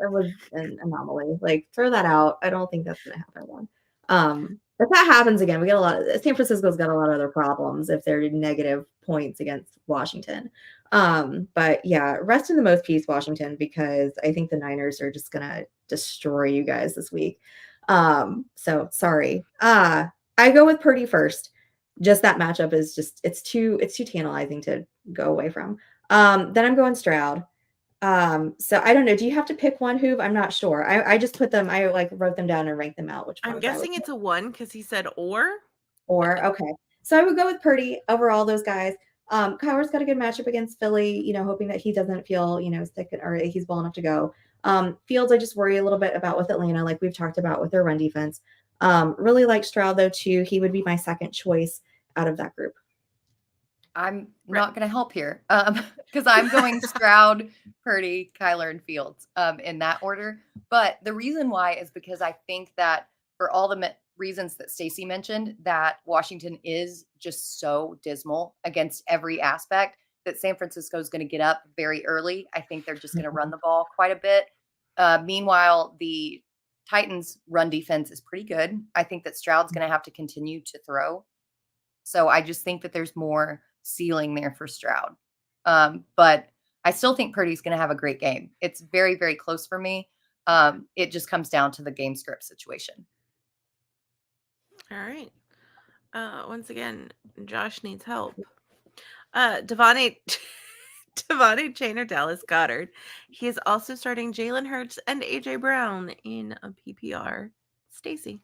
was an anomaly. Like, throw that out. I don't think that's gonna happen again. If that happens again, we get a lot. San Francisco's got a lot of other problems if they're negative points against Washington. But yeah, rest in the most peace, Washington, because I think the Niners are just gonna destroy you guys this week. So sorry. I go with Purdy first. Just that matchup is just it's too tantalizing to go away from. Then I'm going Stroud. So I don't know. Do you have to pick one, Hoove? I'm not sure. I just put them, I like wrote them down and ranked them out. Which I'm ones I would guessing pick. it's a 1 because he said or. Okay. So I would go with Purdy over all those guys. Kyler's got a good matchup against Philly, hoping that he doesn't feel, sick or he's well enough to go. Fields, I just worry a little bit about with Atlanta, like we've talked about with their run defense. Really like Stroud though too. He would be my second choice out of that group. I'm not going to help here because I'm going Stroud, Purdy, Kyler, and Fields in that order. But the reason why is because I think that for all the reasons that Stacy mentioned, that Washington is just so dismal against every aspect that San Francisco is going to get up very early. I think they're just going to run the ball quite a bit. Meanwhile, the Titans' run defense is pretty good. I think that Stroud's going to have to continue to throw. So I just think that there's more ceiling there for Stroud. But I still think Purdy's going to have a great game. It's very, very close for me. It just comes down to the game script situation. All right. Once again, Josh needs help. Devontae Chain or Dallas Goedert. He is also starting Jalen Hurts and AJ Brown in a PPR. Stacy.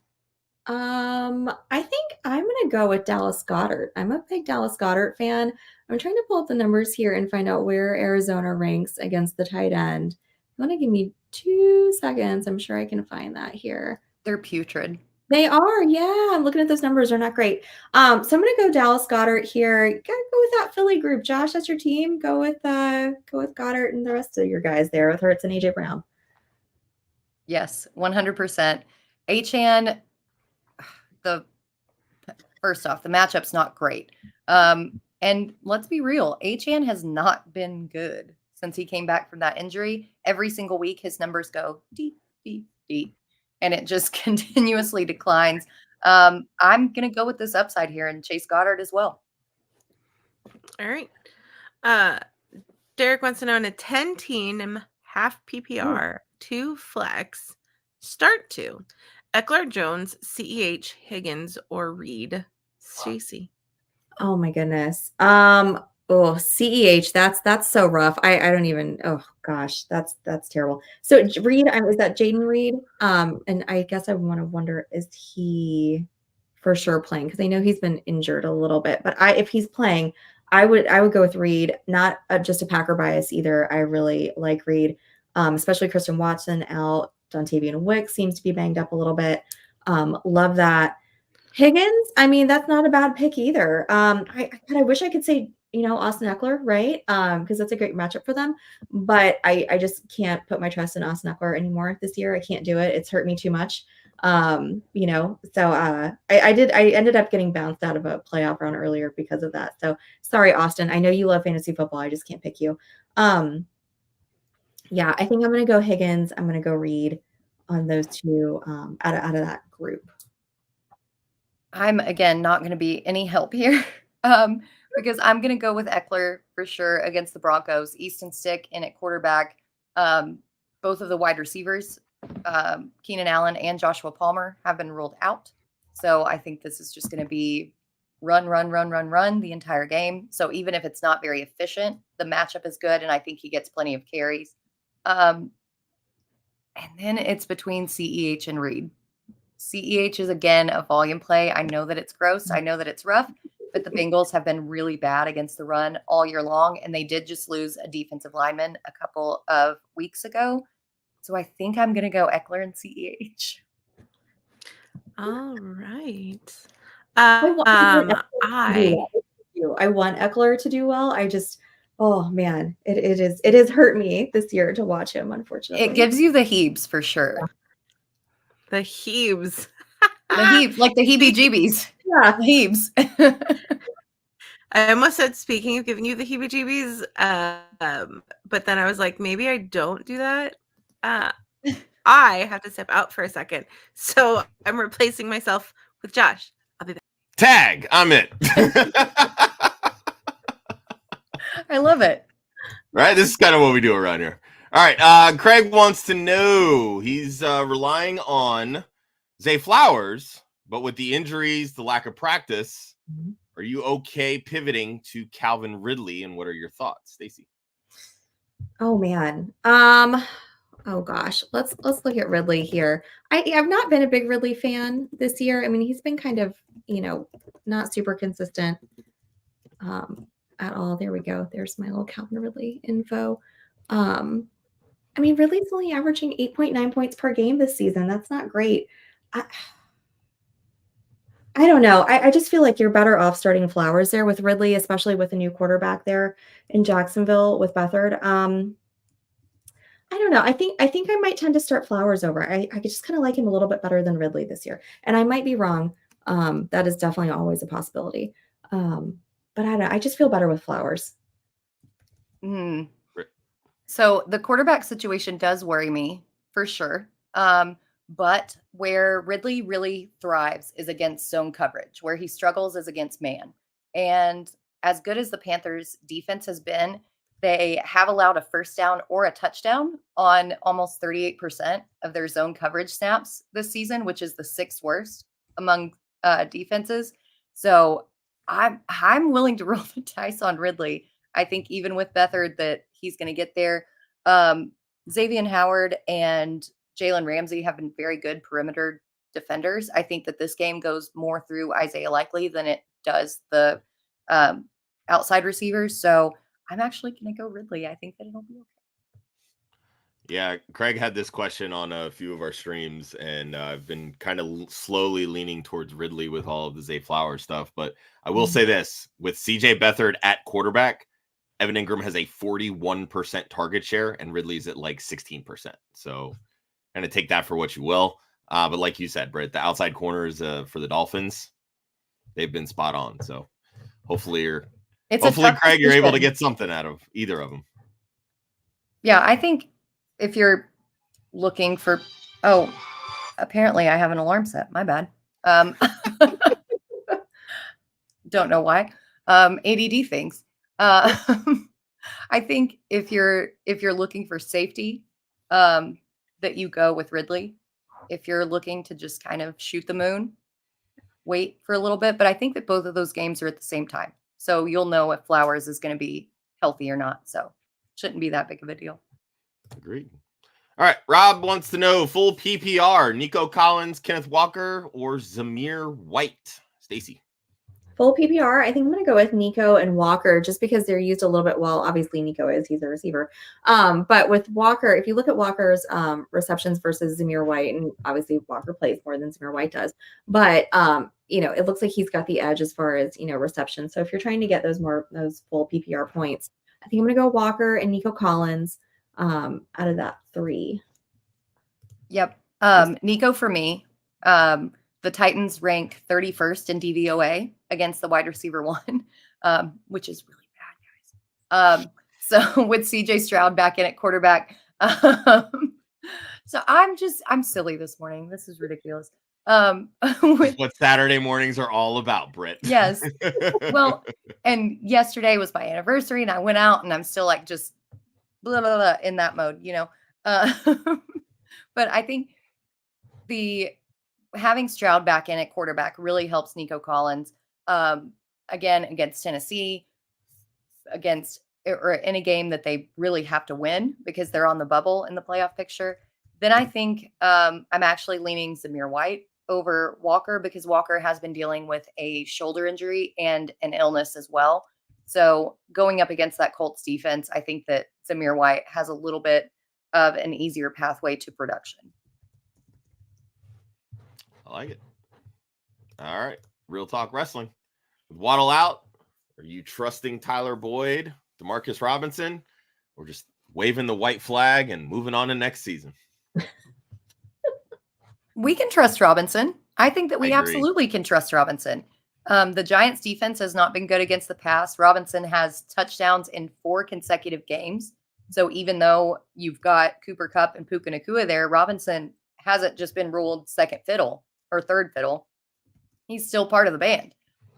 I think I'm gonna go with Dallas Goedert. I'm a big Dallas Goedert fan. I'm trying to pull up the numbers here and find out where Arizona ranks against the tight end. You want to give me 2 seconds? I'm sure I can find that here. They're putrid. They are, yeah. I'm looking at those numbers; they're not great. So I'm gonna go Dallas Goedert here. You gotta go with that Philly group. Josh, that's your team. Go with Goedert and the rest of your guys there with Hurts and AJ Brown. Yes, 100%. Achane. First off, the matchup's not great. And let's be real, Achane has not been good since he came back from that injury. Every single week, his numbers go deep, deep, deep, and it just continuously declines. I'm going to go with this upside here and chase Goedert as well. All right. Derek wants to know in a 10-team, half PPR, 2 flex, start 2. Ekeler, Jones, CEH, Higgins, or Reed. Stacy. Oh my goodness. CEH. That's so rough. I don't even. Oh gosh, that's terrible. So Reed, is that Jaden Reed? And I guess I want to wonder, is he for sure playing? Because I know he's been injured a little bit. But if he's playing, I would go with Reed. Not just a Packer bias either. I really like Reed, especially Christian Watson out. Dontavian Wick seems to be banged up a little bit. Love that. Higgins, I mean, that's not a bad pick either. I wish I could say, Austin Ekeler, right? Because that's a great matchup for them. But I just can't put my trust in Austin Ekeler anymore this year. I can't do it. It's hurt me too much. So I ended up getting bounced out of a playoff round earlier because of that. So sorry, Austin. I know you love fantasy football. I just can't pick you. Yeah, I think I'm going to go Higgins. I'm going to go Reed on those two out of that group. I'm, again, not going to be any help here. because I'm going to go with Ekeler for sure against the Broncos. Easton Stick in at quarterback. Both of the wide receivers, Keenan Allen and Joshua Palmer, have been ruled out. So I think this is just going to be run the entire game. So even if it's not very efficient, the matchup is good, and I think he gets plenty of carries. And then it's between CEH and Reed. CEH is, again, a volume play. I know that it's gross. I know that it's rough, but the Bengals have been really bad against the run all year long, and they did just lose a defensive lineman a couple of weeks ago. So I think I'm going to go Ekeler and CEH. All right. I want Ekeler to do well. I just, oh man, it is hurt me this year to watch him, unfortunately. It gives you the heebs for sure. The heebs. The heebs, like the heebie-jeebies. Yeah. The heebs. I almost said, speaking of giving you the heebie-jeebies, but then I was like, maybe I don't do that. I have to step out for a second. So I'm replacing myself with Josh. I'll be back. Tag, I'm it. I love it. Right? This is kind of what we do around here. All right. Craig wants to know, he's relying on Zay Flowers, but with the injuries, the lack of practice, are you okay pivoting to Calvin Ridley? And what are your thoughts, Stacy? Oh man. Oh gosh, let's look at Ridley here. I've not been a big Ridley fan this year. I mean, he's been kind of, not super consistent at all. There we go. There's my little Calvin Ridley info. I mean, Ridley's only averaging 8.9 points per game this season. That's not great. I don't know. I just feel like you're better off starting Flowers there with Ridley, especially with a new quarterback there in Jacksonville with Beathard. I don't know. I think I might tend to start Flowers over. I just kind of like him a little bit better than Ridley this year. And I might be wrong. That is definitely always a possibility. But I don't know. I just feel better with Flowers. So the quarterback situation does worry me for sure. But where Ridley really thrives is against zone coverage. Where he struggles is against man. And as good as the Panthers' defense has been, they have allowed a first down or a touchdown on almost 38% of their zone coverage snaps this season, which is the 6th worst among defenses. So I'm willing to roll the dice on Ridley. I think even with Beathard that he's going to get there. Xavier Howard and Jalen Ramsey have been very good perimeter defenders. I think that this game goes more through Isaiah Likely than it does the outside receivers. So I'm actually going to go Ridley. I think that it'll be okay. Yeah, Craig had this question on a few of our streams, and I've been kind of slowly leaning towards Ridley with all of the Zay Flowers stuff. But I will say this, with CJ Beathard at quarterback, Evan Ingram has a 41% target share, and Ridley's at like 16%. So kind of take that for what you will. But like you said, Britt, the outside corners for the Dolphins, they've been spot on. So hopefully Craig, you're able to get something out of either of them. Yeah, I think if you're looking for, apparently I have an alarm set. My bad. Don't know why. ADD things. I think if you're looking for safety, that you go with Ridley. If you're looking to just kind of shoot the moon, wait for a little bit. But I think that both of those games are at the same time. So you'll know if Flowers is going to be healthy or not. So shouldn't be that big of a deal. Agreed. All right. Rob wants to know full PPR, Nico Collins, Kenneth Walker, or Zamir White. Stacy. Full PPR, I think I'm going to go with Nico and Walker just because they're used a little bit. Well, obviously he's a receiver. But with Walker, if you look at Walker's receptions versus Zamir White, and obviously Walker plays more than Zamir White does, but it looks like he's got the edge as far as, reception. So if you're trying to get those full PPR points, I think I'm going to go Walker and Nico Collins out of that 3. Yep. Nico for me. The Titans rank 31st in DVOA against the wide receiver 1, which is really bad, guys. So with CJ Stroud back in at quarterback. So I'm silly this morning. This is ridiculous. With, What Saturday mornings are all about, Britt. yes. Well, and yesterday was my anniversary, and I went out, and I'm still like just blah, blah, blah in that mode, you know. But I think having Stroud back in at quarterback really helps Nico Collins. Again, against Tennessee, or in a game that they really have to win because they're on the bubble in the playoff picture. Then I think I'm actually leaning Zamir White over Walker because Walker has been dealing with a shoulder injury and an illness as well. So going up against that Colts defense, I think that Zamir White has a little bit of an easier pathway to production. I like it. All right. Real talk wrestling. With Waddle out, are you trusting Tyler Boyd, Demarcus Robinson, or just waving the white flag and moving on to next season? We can trust Robinson. I think that we I agree. absolutely can trust Robinson. The Giants defense has not been good against the pass. Robinson has touchdowns in 4 consecutive games. So even though you've got Cooper Kupp and Puka Nacua there, Robinson hasn't just been ruled second fiddle or third fiddle. He's still part of the band.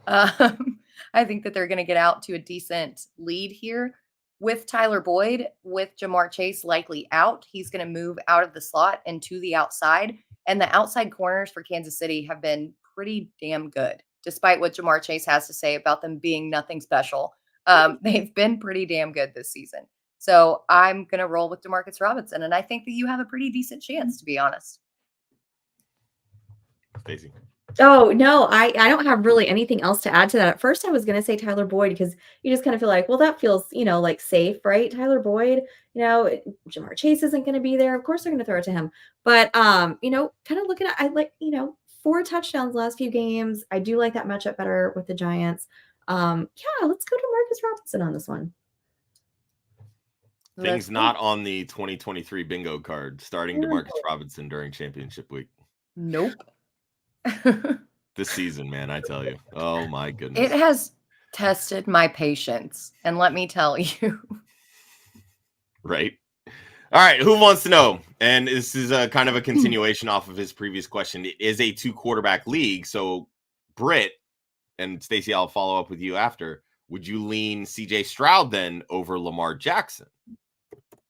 I think that they're going to get out to a decent lead here. With Tyler Boyd, with Jamar Chase likely out, he's going to move out of the slot and to the outside. And the outside corners for Kansas City have been pretty damn good, despite what Jamar Chase has to say about them being nothing special. They've been pretty damn good this season. So I'm going to roll with Demarcus Robinson. And I think that you have a pretty decent chance, to be honest. Stacy. Oh, no, I don't have really anything else to add to that. At first, I was going to say Tyler Boyd because you just kind of feel like, well, that feels, like safe, right? Tyler Boyd, Jamar Chase isn't going to be there. Of course, they're going to throw it to him. But, kind of looking at, I like, 4 touchdowns last few games. I do like that matchup better with the Giants. Yeah, let's go to Marcus Robinson on this one. Things not on the 2023 bingo card, starting Demarcus Robinson during championship week. Nope. This season, man, I tell you. Oh, my goodness. It has tested my patience. And let me tell you. Right. All right. Who wants to know? And this is a kind of a continuation off of his previous question. It is a 2-quarterback league. So, Britt and Stacy, I'll follow up with you after. Would you lean CJ Stroud then over Lamar Jackson?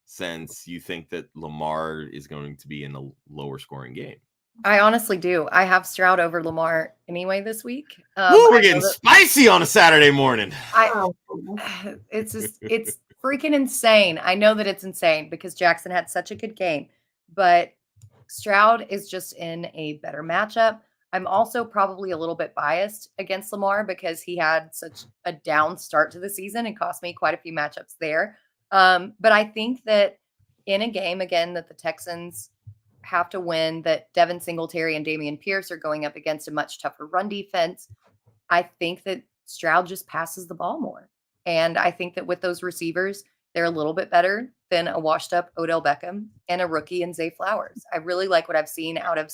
Since you think that Lamar is going to be in a lower scoring game. I honestly do. I have Stroud over Lamar anyway this week. We're getting spicy on a Saturday morning. It's freaking insane. I know that it's insane because Jackson had such a good game, but Stroud is just in a better matchup. I'm also probably a little bit biased against Lamar because he had such a down start to the season and cost me quite a few matchups there. But I think that in a game, again, that the Texans have to win, that Devin Singletary and Dameon Pierce are going up against a much tougher run defense. I think that Stroud just passes the ball more. And I think that with those receivers, they're a little bit better than a washed up Odell Beckham and a rookie in Zay Flowers. I really like what I've seen out of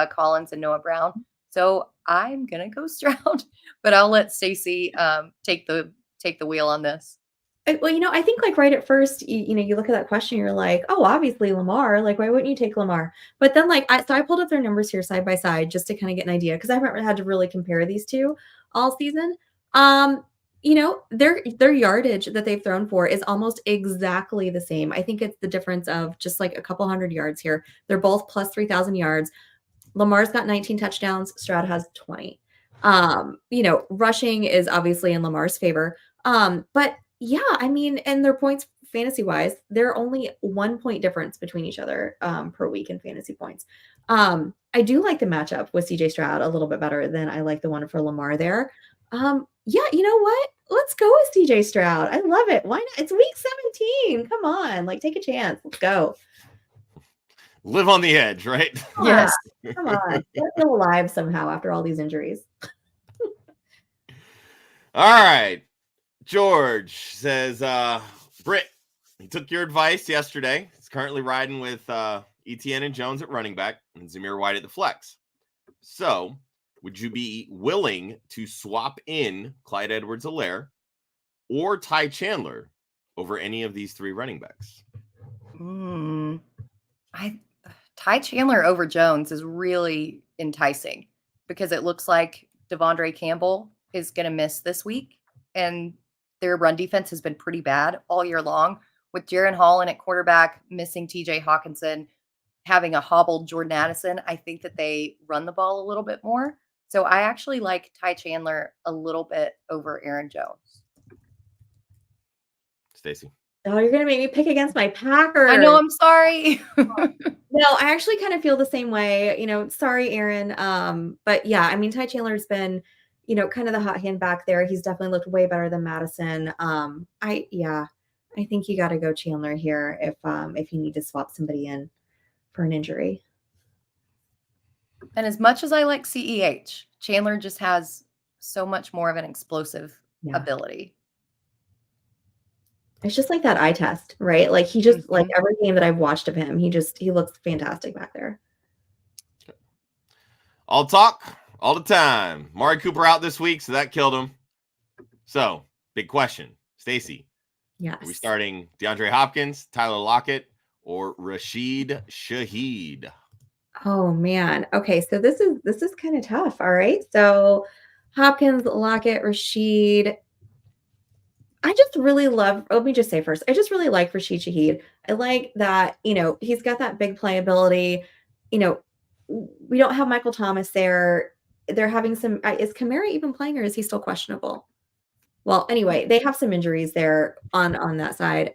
Collins and Noah Brown. So I'm going to go Stroud, but I'll let Stacy take the wheel on this. Well, I think like right at first, you look at that question, you're like, oh, obviously Lamar, like, why wouldn't you take Lamar? But then I pulled up their numbers here side by side just to kind of get an idea because I haven't had to really compare these two all season. Their yardage that they've thrown for is almost exactly the same. I think it's the difference of just like a couple hundred yards here. They're both plus 3,000 yards. Lamar's got 19 touchdowns. Stroud has 20. Rushing is obviously in Lamar's favor. But yeah, I mean, and their points fantasy wise, they're only 1 point difference between each other per week in fantasy points. I do like the matchup with CJ Stroud a little bit better than I like the one for Lamar there. Yeah, you know what? Let's go with CJ Stroud. I love it. Why not? It's week 17. Come on, take a chance. Let's go. Live on the edge, right? Yes. Come on. Let's feel alive somehow after all these injuries. All right. George says, Britt, he took your advice yesterday. He's currently riding with Etienne and Jones at running back and Zamir White at the flex. So would you be willing to swap in Clyde Edwards-Helaire or Ty Chandler over any of these 3 running backs? Ty Chandler over Jones is really enticing because it looks like Devondre Campbell is going to miss this week. And their run defense has been pretty bad all year long with Jaren Holland at quarterback, missing TJ Hawkinson, having a hobbled Jordan Addison. I think that they run the ball a little bit more. So I actually like Ty Chandler a little bit over Aaron Jones. Stacy. Oh, you're going to make me pick against my Packers. I know, I'm sorry. No, I actually kind of feel the same way. Sorry, Aaron. But yeah, I mean, Ty Chandler's been, kind of the hot hand back there. He's definitely looked way better than Madison. I think you got to go Chandler here if you need to swap somebody in for an injury. And as much as I like CEH, Chandler just has so much more of an explosive ability. It's just like that eye test, right? Like he just like every game that I've watched of him, he looks fantastic back there. All talk all the time. Amari Cooper out this week, so that killed him. So, big question. Stacy. Yes. Are we starting DeAndre Hopkins, Tyler Lockett, or Rashid Shaheed? Oh man. Okay, so this is kind of tough. All right. So Hopkins, Lockett, Rashid. I just really love, let me just say first, I just really like Rashid Shaheed. I like that, he's got that big playability. We don't have Michael Thomas there. They're having some, is Kamara even playing or is he still questionable? Well, anyway, they have some injuries there on that side.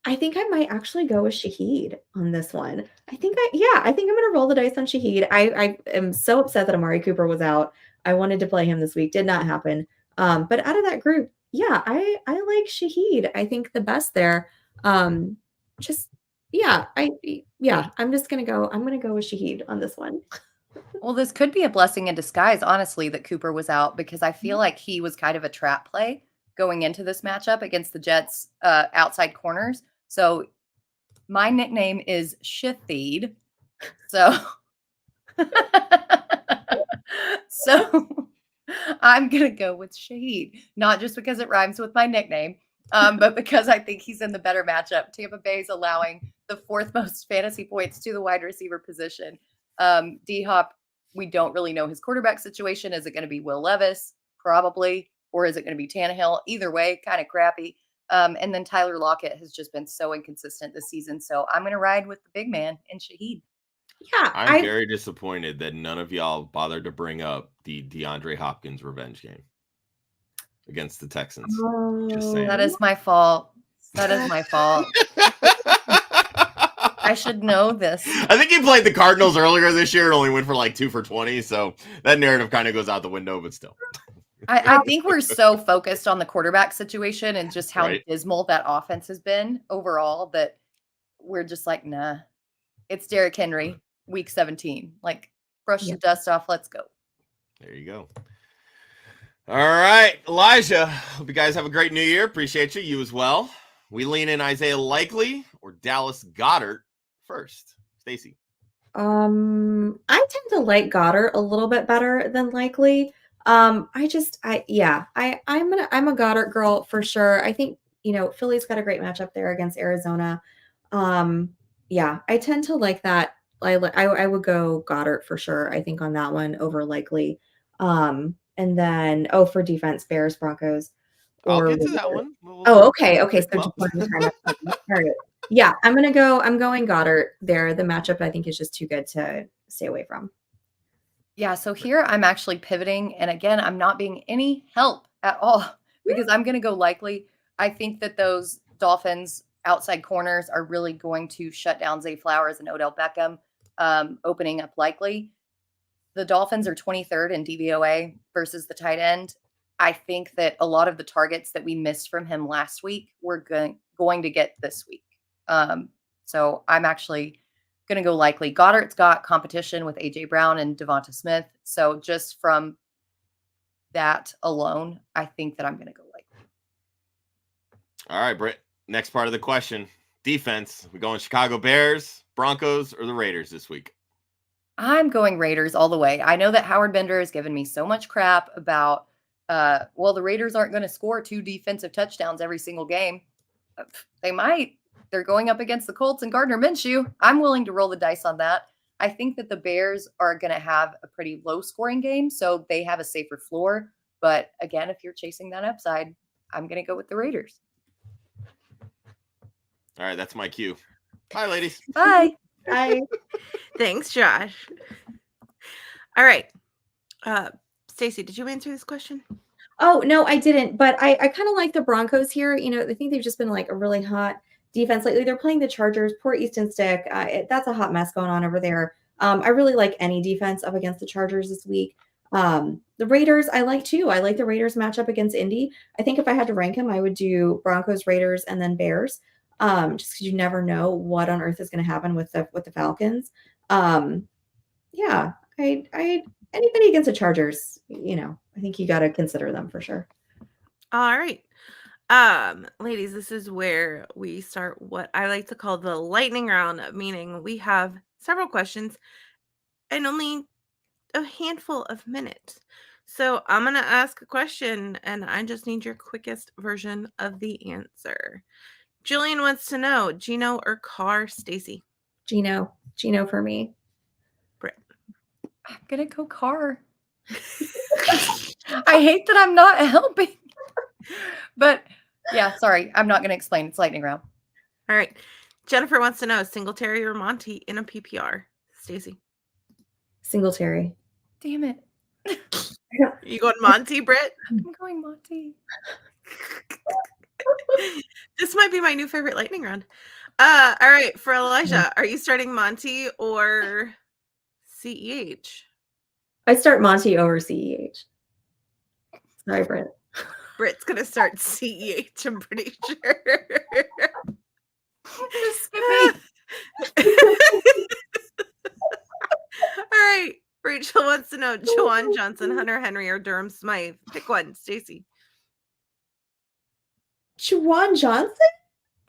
I think I might actually go with Shaheed on this one. I think I'm going to roll the dice on Shaheed. I am so upset that Amari Cooper was out. I wanted to play him this week. Did not happen. But out of that group, I like Shaheed. I think the best there. I'm just gonna go. I'm gonna go with Shaheed on this one. Well, this could be a blessing in disguise, honestly, that Cooper was out because I feel like he was kind of a trap play going into this matchup against the Jets outside corners. So my nickname is Shaheed. So I'm going to go with Shaheed, not just because it rhymes with my nickname, but because I think he's in the better matchup. Tampa Bay is allowing the fourth most fantasy points to the wide receiver position. D-Hop, we don't really know his quarterback situation. Is it going to be Will Levis? Probably. Or is it going to be Tannehill? Either way, kind of crappy. And then Tyler Lockett has just been so inconsistent this season. So I'm going to ride with the big man in Shaheed. Yeah, I'm very disappointed that none of y'all bothered to bring up the DeAndre Hopkins revenge game against the Texans. Just saying. That is my fault. That is my fault. I should know this. I think he played the Cardinals earlier this year and only went for like 2 for 20. So that narrative kind of goes out the window, but still. I think we're so focused on the quarterback situation and just how dismal that offense has been overall that we're just like, nah, it's Derrick Henry, week 17. Like, brush the dust off. Let's go. There you go. All right, Elijah. Hope you guys have a great new year. Appreciate you. You as well. We lean in Isaiah Likely or Dallas Goedert first. Stacy. I tend to like Goedert a little bit better than Likely. I'm a Goedert girl for sure. I think, Philly's got a great matchup there against Arizona. I tend to like that. I would go Goedert for sure. I think on that one over Likely. And then, for defense, Bears, Broncos. I'll get to that one. Okay. So just one time. All right. Yeah, I'm going Goedert there. The matchup I think is just too good to stay away from. Yeah, so here I'm actually pivoting. And again, I'm not being any help at all because I'm going to go Likely. I think that those Dolphins outside corners are really going to shut down Zay Flowers and Odell Beckham, opening up Likely. The Dolphins are 23rd in DVOA versus the tight end. I think that a lot of the targets that we missed from him last week, we're going to get this week. So I'm actually going to go Likely. Goddard's got competition with A.J. Brown and Devonta Smith. So just from that alone, I think that I'm going to go Likely. All right, Britt. Next part of the question. Defense. We going Chicago Bears, Broncos, or the Raiders this week? I'm going Raiders all the way. I know that Howard Bender has given me so much crap about, the Raiders aren't going to score 2 defensive touchdowns every single game. They might. They're going up against the Colts and Gardner Minshew. I'm willing to roll the dice on that. I think that the Bears are going to have a pretty low scoring game, so they have a safer floor. But again, if you're chasing that upside, I'm going to go with the Raiders. All right, that's my cue. Bye, ladies. Bye. I Thanks, Josh. All right. Stacy, did you answer this question? Oh, no, I didn't. But I kind of like the Broncos here. You know, I think they've just been like a really hot defense lately. They're playing the Chargers. Poor Easton Stick. That's a hot mess going on over there. I really like any defense up against the Chargers this week. The Raiders, I like too. I like the Raiders matchup against Indy. I think if I had to rank them, I would do Broncos, Raiders, and then Bears. Just because you never know what on earth is going to happen with the Falcons. Yeah, I anybody against the Chargers, you know, I think you got to consider them for sure. All right. Ladies, this is where we start what I like to call the lightning round, meaning we have several questions and only a handful of minutes. So I'm going to ask a question and I just need your quickest version of the answer. Jillian wants to know, Gino or Carr, Stacy? Gino for me. Britt. I'm going to go Carr. I hate that I'm not helping. But yeah, sorry. I'm not going to explain. It's lightning round. All right. Jennifer wants to know, Singletary or Monty in a PPR? Stacy. Singletary. Damn it. You going Monty, Britt? I'm going Monty. This might be my new favorite lightning round. All right. For Elijah, are you starting Monty or CEH? I start Monty over CEH. Sorry, Britt. Britt's going to start CEH, I'm pretty sure. Just skip me. All right. Rachel wants to know, Juwan Johnson, Hunter Henry, or Durham Smythe. Pick one, Stacy. Juwan Johnson?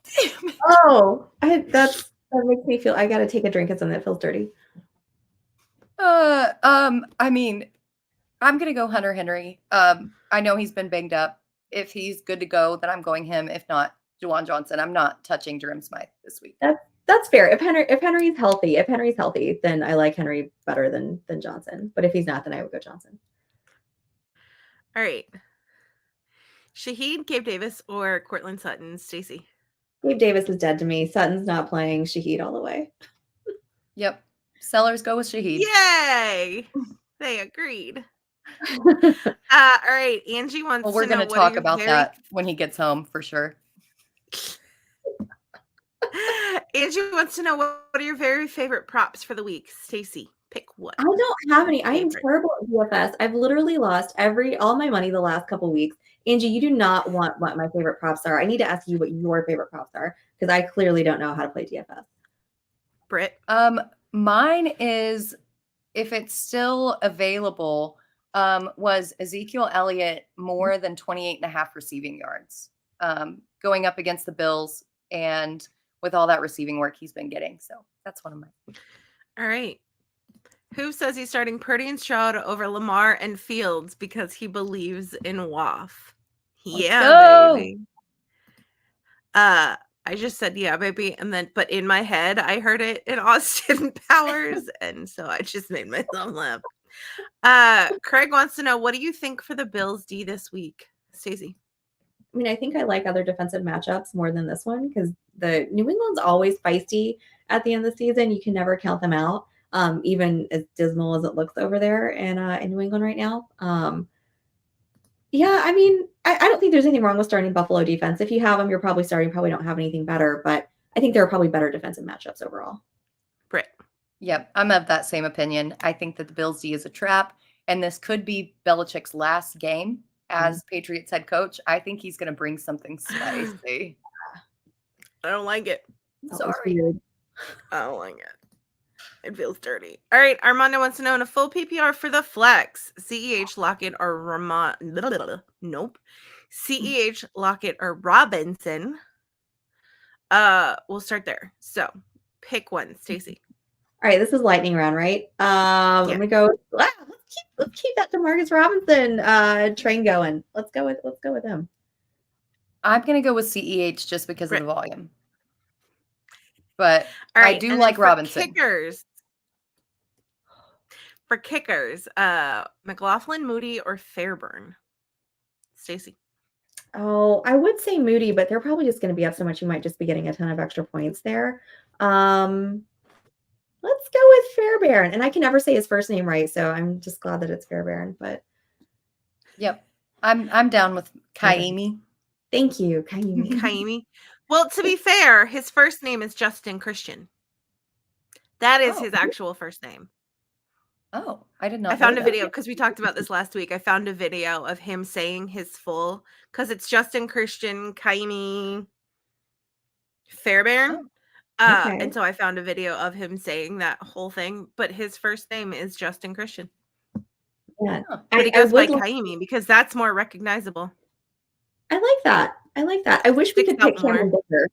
Damn it. Oh, that makes me feel I got to take a drink of something that feels dirty. I mean, I'm going to go Hunter Henry. I know he's been banged up. If he's good to go, then I'm going him. If not, Juwan Johnson. I'm not touching Durham Smythe this week. That's fair. If Henry's healthy, then I like Henry better than Johnson. But if he's not, then I would go Johnson. All right. Shaheed, Gabe Davis, or Cortland Sutton, Stacy? Gabe Davis is dead to me. Sutton's not playing. Shaheed all the way. Yep. Sellers go with Shaheed. Yay! They agreed. All right. Angie wants Well, we're to know going to talk about that when he gets home for sure. Angie wants to know, what are your very favorite props for the week? Stacy, pick one. I don't have any. I am Favorite. terrible at DFS. I've literally lost all my money the last couple weeks. Angie, you do not want what my favorite props are. I need to ask you what your favorite props are because I clearly don't know how to play DFS. Britt? Mine is, if it's still available, was Ezekiel Elliott more than 28.5 receiving yards going up against the Bills and with all that receiving work he's been getting. So that's one of mine. All right. Who says he's starting Purdy and Stroud over Lamar and Fields because he believes in WOFF? Yeah, go. baby. I just said, yeah, baby. And then, but in my head, I heard it in Austin Powers. And so I just made myself laugh. Craig wants to know, what do you think for the Bills D this week? Stacey? I mean, I think I like other defensive matchups more than this one because the New England's always feisty at the end of the season. You can never count them out, even as dismal as it looks over there in New England right now. Yeah, I mean, I don't think there's anything wrong with starting Buffalo defense. If you have them, you're probably starting. Probably don't have anything better, but I think there are probably better defensive matchups overall. Britt? Yep, I'm of that same opinion. I think that the Bills D is a trap, and this could be Belichick's last game as Patriots head coach. I think he's going to bring something spicy. I don't like it. Sorry. I don't like it. It feels dirty. All right. Armando wants to know, in a full PPR for the flex, CEH, Lockett, or Nope. CEH, Lockett, or Robinson. We'll start there. So pick one, Stacy. All right, this is lightning round, right? I'm gonna go. Let's keep that DeMarcus Robinson train going. Let's go with him. I'm going to go with CEH just because of the volume. But All right, I do like Robinson. Kickers. For kickers, McLaughlin, Moody, or Fairburn? Stacy. Oh, I would say Moody, but they're probably just going to be up so much you might just be getting a ton of extra points there. Let's go with Fairbairn. And I can never say his first name right, so I'm just glad that it's Fairbairn. But Yep. I'm down with Kaimi. thank you, Kaimi. Kaimi. Well, to be fair, his first name is Justin Christian. That is his actual first name. Oh, I did not. I found know a that. video because we talked about this last week. I found a video of him saying his full, because it's Justin Christian Kaimi Fairbairn. Okay. And so I found a video of him saying that whole thing, but his first name is Justin Christian. Yeah. But he goes by Kaimi because that's more recognizable. I like that. I wish we could pick Cameron Dicker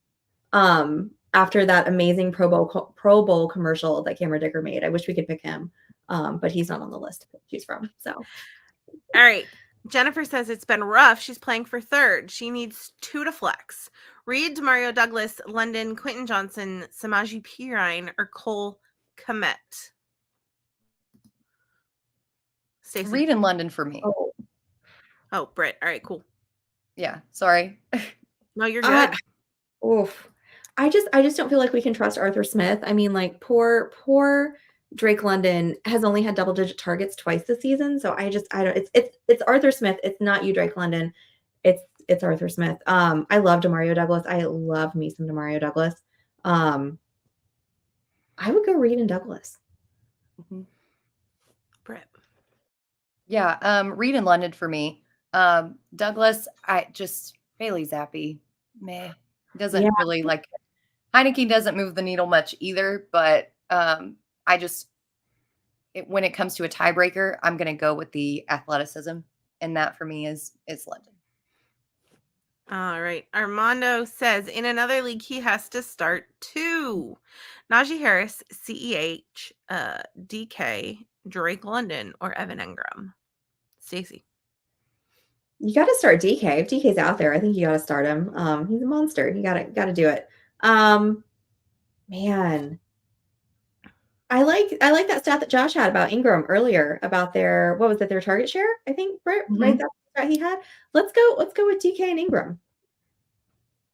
after that amazing Pro Bowl commercial that Cameron Dicker made. I wish we could pick him, but he's not on the list to choose from. So, all right. Jennifer says it's been rough. She's playing for third. She needs 2 to flex. Reed, Demario Douglas, London, Quentin Johnson, Samaje Perine, or Cole Kmet. Stacey. Reed in London for me. Oh, Britt. All right, cool. Yeah, sorry. No, you're good. Oof. I just don't feel like we can trust Arthur Smith. I mean, like poor Drake London has only had double-digit targets twice this season. So I don't. It's Arthur Smith. It's not you, Drake London. It's Arthur Smith. I love Demario Douglas. I love me some Demario Douglas. I would go Reed and Douglas. Mm-hmm. Britt. Yeah, Reed in London for me. Douglas, Bailey Zappi, meh. Doesn't really like Heineke doesn't move the needle much either, but when it comes to a tiebreaker, I'm going to go with the athleticism, and that for me is London. All right. Armando says in another league he has to start 2. Najee Harris, CEH, DK, Drake London, or Evan Engram. Stacy. You got to start DK. If DK's out there, I think you got to start him. He's a monster. You got to do it. Man, I like that stat that Josh had about Ingram earlier about their target share. I think Britt, right? That's what he had. Let's go with DK and Ingram.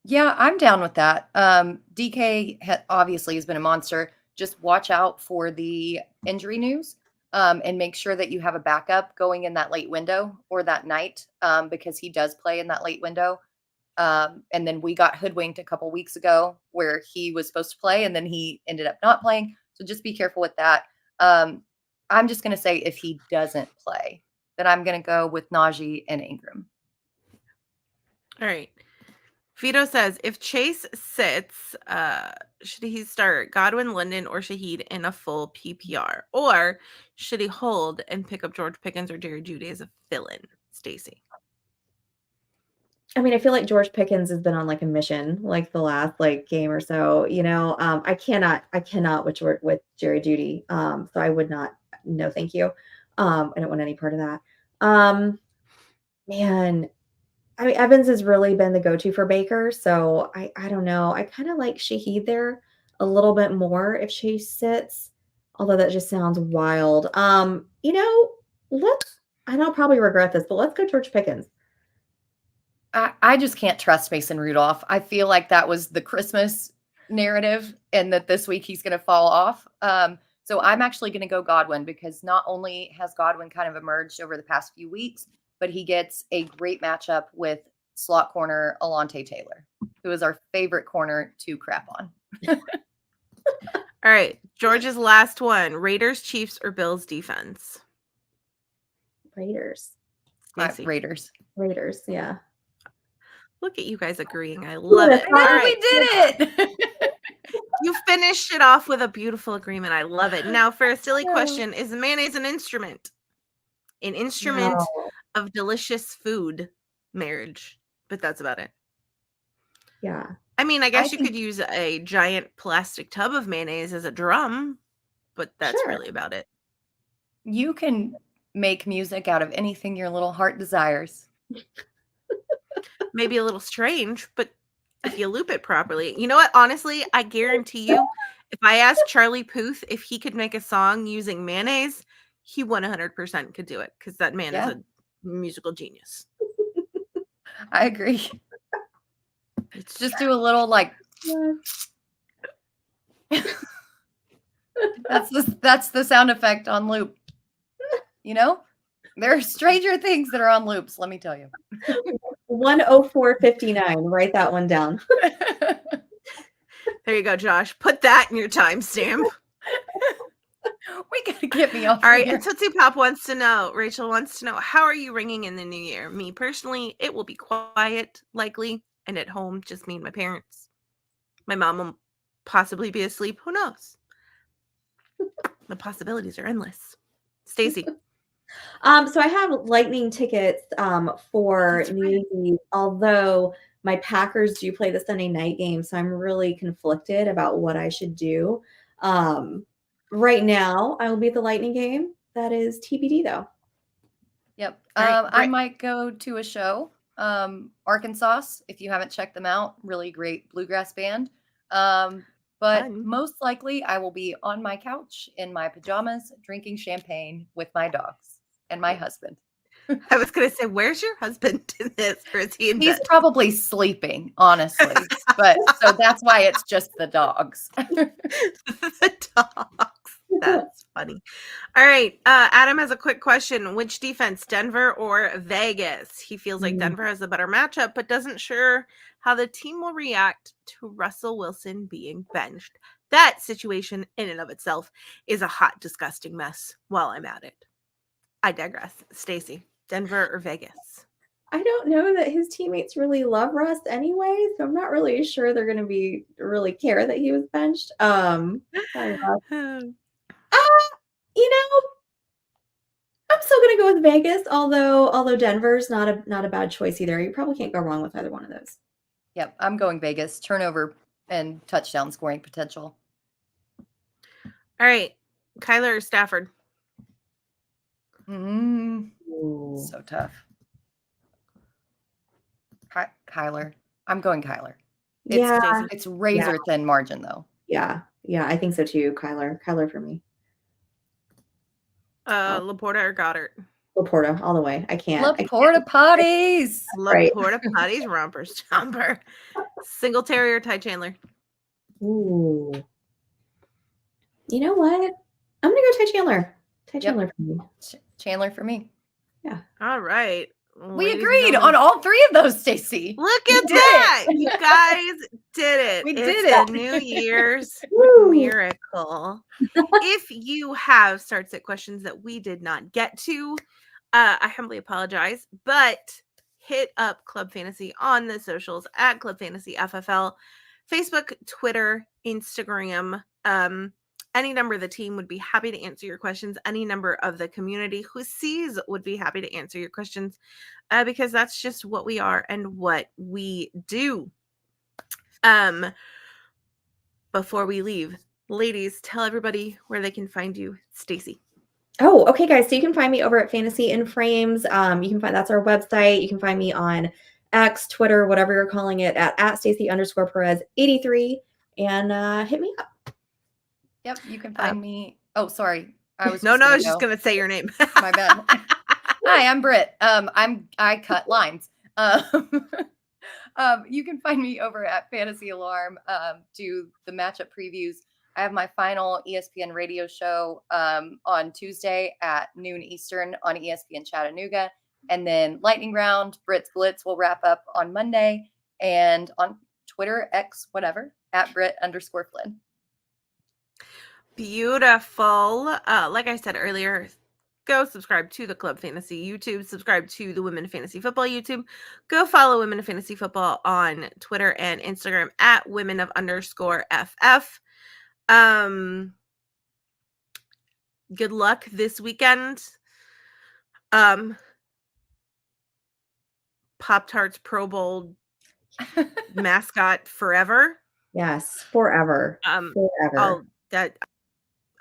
Yeah, I'm down with that. DK obviously has been a monster. Just watch out for the injury news. And make sure that you have a backup going in that late window or that night, because he does play in that late window. And then we got hoodwinked a couple weeks ago where he was supposed to play and then he ended up not playing. So just be careful with that. I'm just going to say if he doesn't play, then I'm going to go with Najee and Ingram. All right. Vito says, if Chase sits, should he start Godwin, London, or Shaheed in a full PPR? Or should he hold and pick up George Pickens or Jerry Jeudy as a fill-in? Stacy. I mean, I feel like George Pickens has been on like a mission, like the last game or so. I cannot with Jerry Jeudy. So I would not. No, thank you. I don't want any part of that. Man. I mean, Evans has really been the go-to for Baker, so I don't know. I kind of like Shaheed there a little bit more if Chase sits, although that just sounds wild. I don't probably regret this, but let's go George Pickens. I just can't trust Mason Rudolph. I feel like that was the Christmas narrative and that this week he's going to fall off. So I'm actually going to go Godwin because not only has Godwin kind of emerged over the past few weeks, but he gets a great matchup with slot corner Alontae Taylor, who is our favorite corner to crap on. All right. George's last one. Raiders, Chiefs, or Bills defense? Raiders. Raiders, yeah. Look at you guys agreeing. I love it. All right. We did it. You finished it off with a beautiful agreement. I love it. Now, for a silly question, is mayonnaise an instrument? An instrument of delicious food marriage, but that's about it. Yeah. I mean, I guess you could use a giant plastic tub of mayonnaise as a drum, but that's really about it. You can make music out of anything your little heart desires. Maybe a little strange, but if you loop it properly. You know what? Honestly, I guarantee you, if I asked Charlie Puth if he could make a song using mayonnaise, he 100% could do it because that man is a musical genius. I agree. It's just do a little like. That's the sound effect on loop. You know, there are stranger things that are on loops. Let me tell you. 104.59. Write that one down. There you go, Josh. Put that in your timestamp. We gotta get me off. All right, here. and Tootsie Pop wants to know, Rachel wants to know, how are you ringing in the new year? Me personally, it will be quiet, likely, and at home, just me and my parents. My mom will possibly be asleep. Who knows? The possibilities are endless. Stacy. So I have lightning tickets for New Year's Eve, although my Packers do play the Sunday night game, so I'm really conflicted about what I should do. Right now, I will be at the Lightning game. That is TBD, though. Yep. Right, I might go to a show. Arkansas, if you haven't checked them out, really great bluegrass band. But Fun. most likely I will be on my couch in my pajamas, drinking champagne with my dogs and my husband. I was going to say, where's your husband in this? Or is he in He's bed? probably sleeping, honestly. But so that's why it's just the dogs. The dogs. That's funny. All right. Adam has a quick question. Which defense, Denver or Vegas? He feels like Denver has a better matchup, but doesn't sure how the team will react to Russell Wilson being benched. That situation in and of itself is a hot, disgusting mess while I'm at it. I digress. Stacy, Denver or Vegas? I don't know that his teammates really love Russ anyway, so I'm not really sure they're going to really care that he was benched. Sorry, Russ. I'm still going to go with Vegas, although Denver's not a bad choice either. You probably can't go wrong with either one of those. Yep, I'm going Vegas. Turnover and touchdown scoring potential. All right. Kyler or Stafford? So tough. Kyler. I'm going Kyler. It's razor thin margin, though. Yeah, I think so too. Kyler for me. Laporta or Goddard? Laporta all the way. I can't. Laporta potties. Laporta potties, romper stomper. Singletary or Ty Chandler? Ooh. You know what? I'm gonna go Ty Chandler. Chandler for me. Chandler for me. Yeah. All right. We agreed on all three of those, Stacy. Look at that. You guys did it. We did it. The New Year's miracle. If you have start-sit questions that we did not get to, I humbly apologize, but hit up Club Fantasy on the socials at Club Fantasy FFL, Facebook, Twitter, Instagram. Any number of the team would be happy to answer your questions. Any number of the community who sees would be happy to answer your questions because that's just what we are and what we do. Before we leave, ladies, tell everybody where they can find you. Stacy. Oh, okay, guys. So you can find me over at Fantasy in Frames. You can find that's our website. You can find me on X, Twitter, whatever you're calling it, at Stacy_Perez83, and hit me up. Yep, you can find me. Oh, sorry. I was just gonna say your name. My bad. Hi, I'm Britt. I cut lines. You can find me over at Fantasy Alarm. Do the matchup previews. I have my final ESPN radio show on Tuesday at noon Eastern on ESPN Chattanooga, and then Lightning Round, Britt's Blitz will wrap up on Monday, and on Twitter, X, whatever, at Britt_Flinn. Beautiful. Like I said earlier, go subscribe to the Club Fantasy YouTube, subscribe to the Women Fantasy Football YouTube, go follow Women of Fantasy Football on Twitter and Instagram at women_FF. Good luck this weekend. Pop-Tarts Pro Bowl mascot forever. Yes, forever. Forever.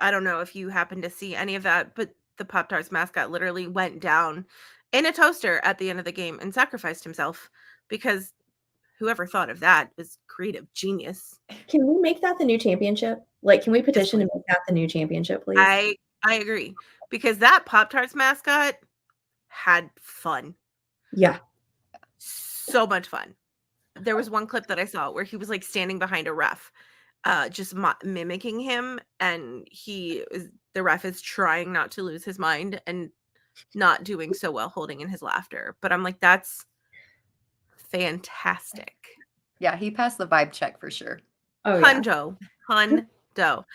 I don't know if you happen to see any of that, but the Pop-Tarts mascot literally went down in a toaster at the end of the game and sacrificed himself because whoever thought of that was creative genius. Can we make that the new championship? Like, can we petition to make that the new championship, please? I agree. Because that Pop-Tarts mascot had fun. Yeah. So much fun. There was one clip that I saw where he was like standing behind a ref, just mimicking him, and the ref is trying not to lose his mind and not doing so well holding in his laughter. But I'm like, that's fantastic. Yeah, he passed the vibe check for sure. Oh, yeah. Hundo.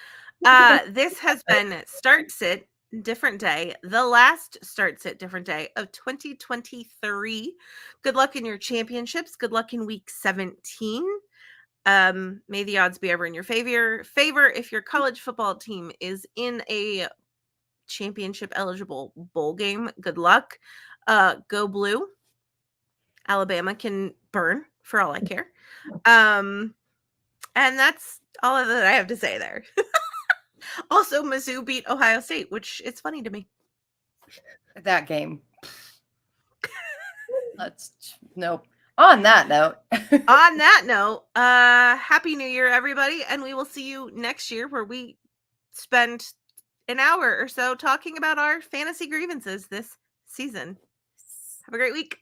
This has been Start Sit Different Day, the last Start Sit Different Day of 2023. Good luck in your championships. Good luck in week 17. May the odds be ever in your favor if your college football team is in a championship eligible bowl game. Good luck. Go blue. Alabama can burn for all I care. And that's all that I have to say there. Also, Mizzou beat Ohio State, which it's funny to me. That game. Nope. On that note. On that note, Happy New Year, everybody. And we will see you next year where we spend an hour or so talking about our fantasy grievances this season. Have a great week.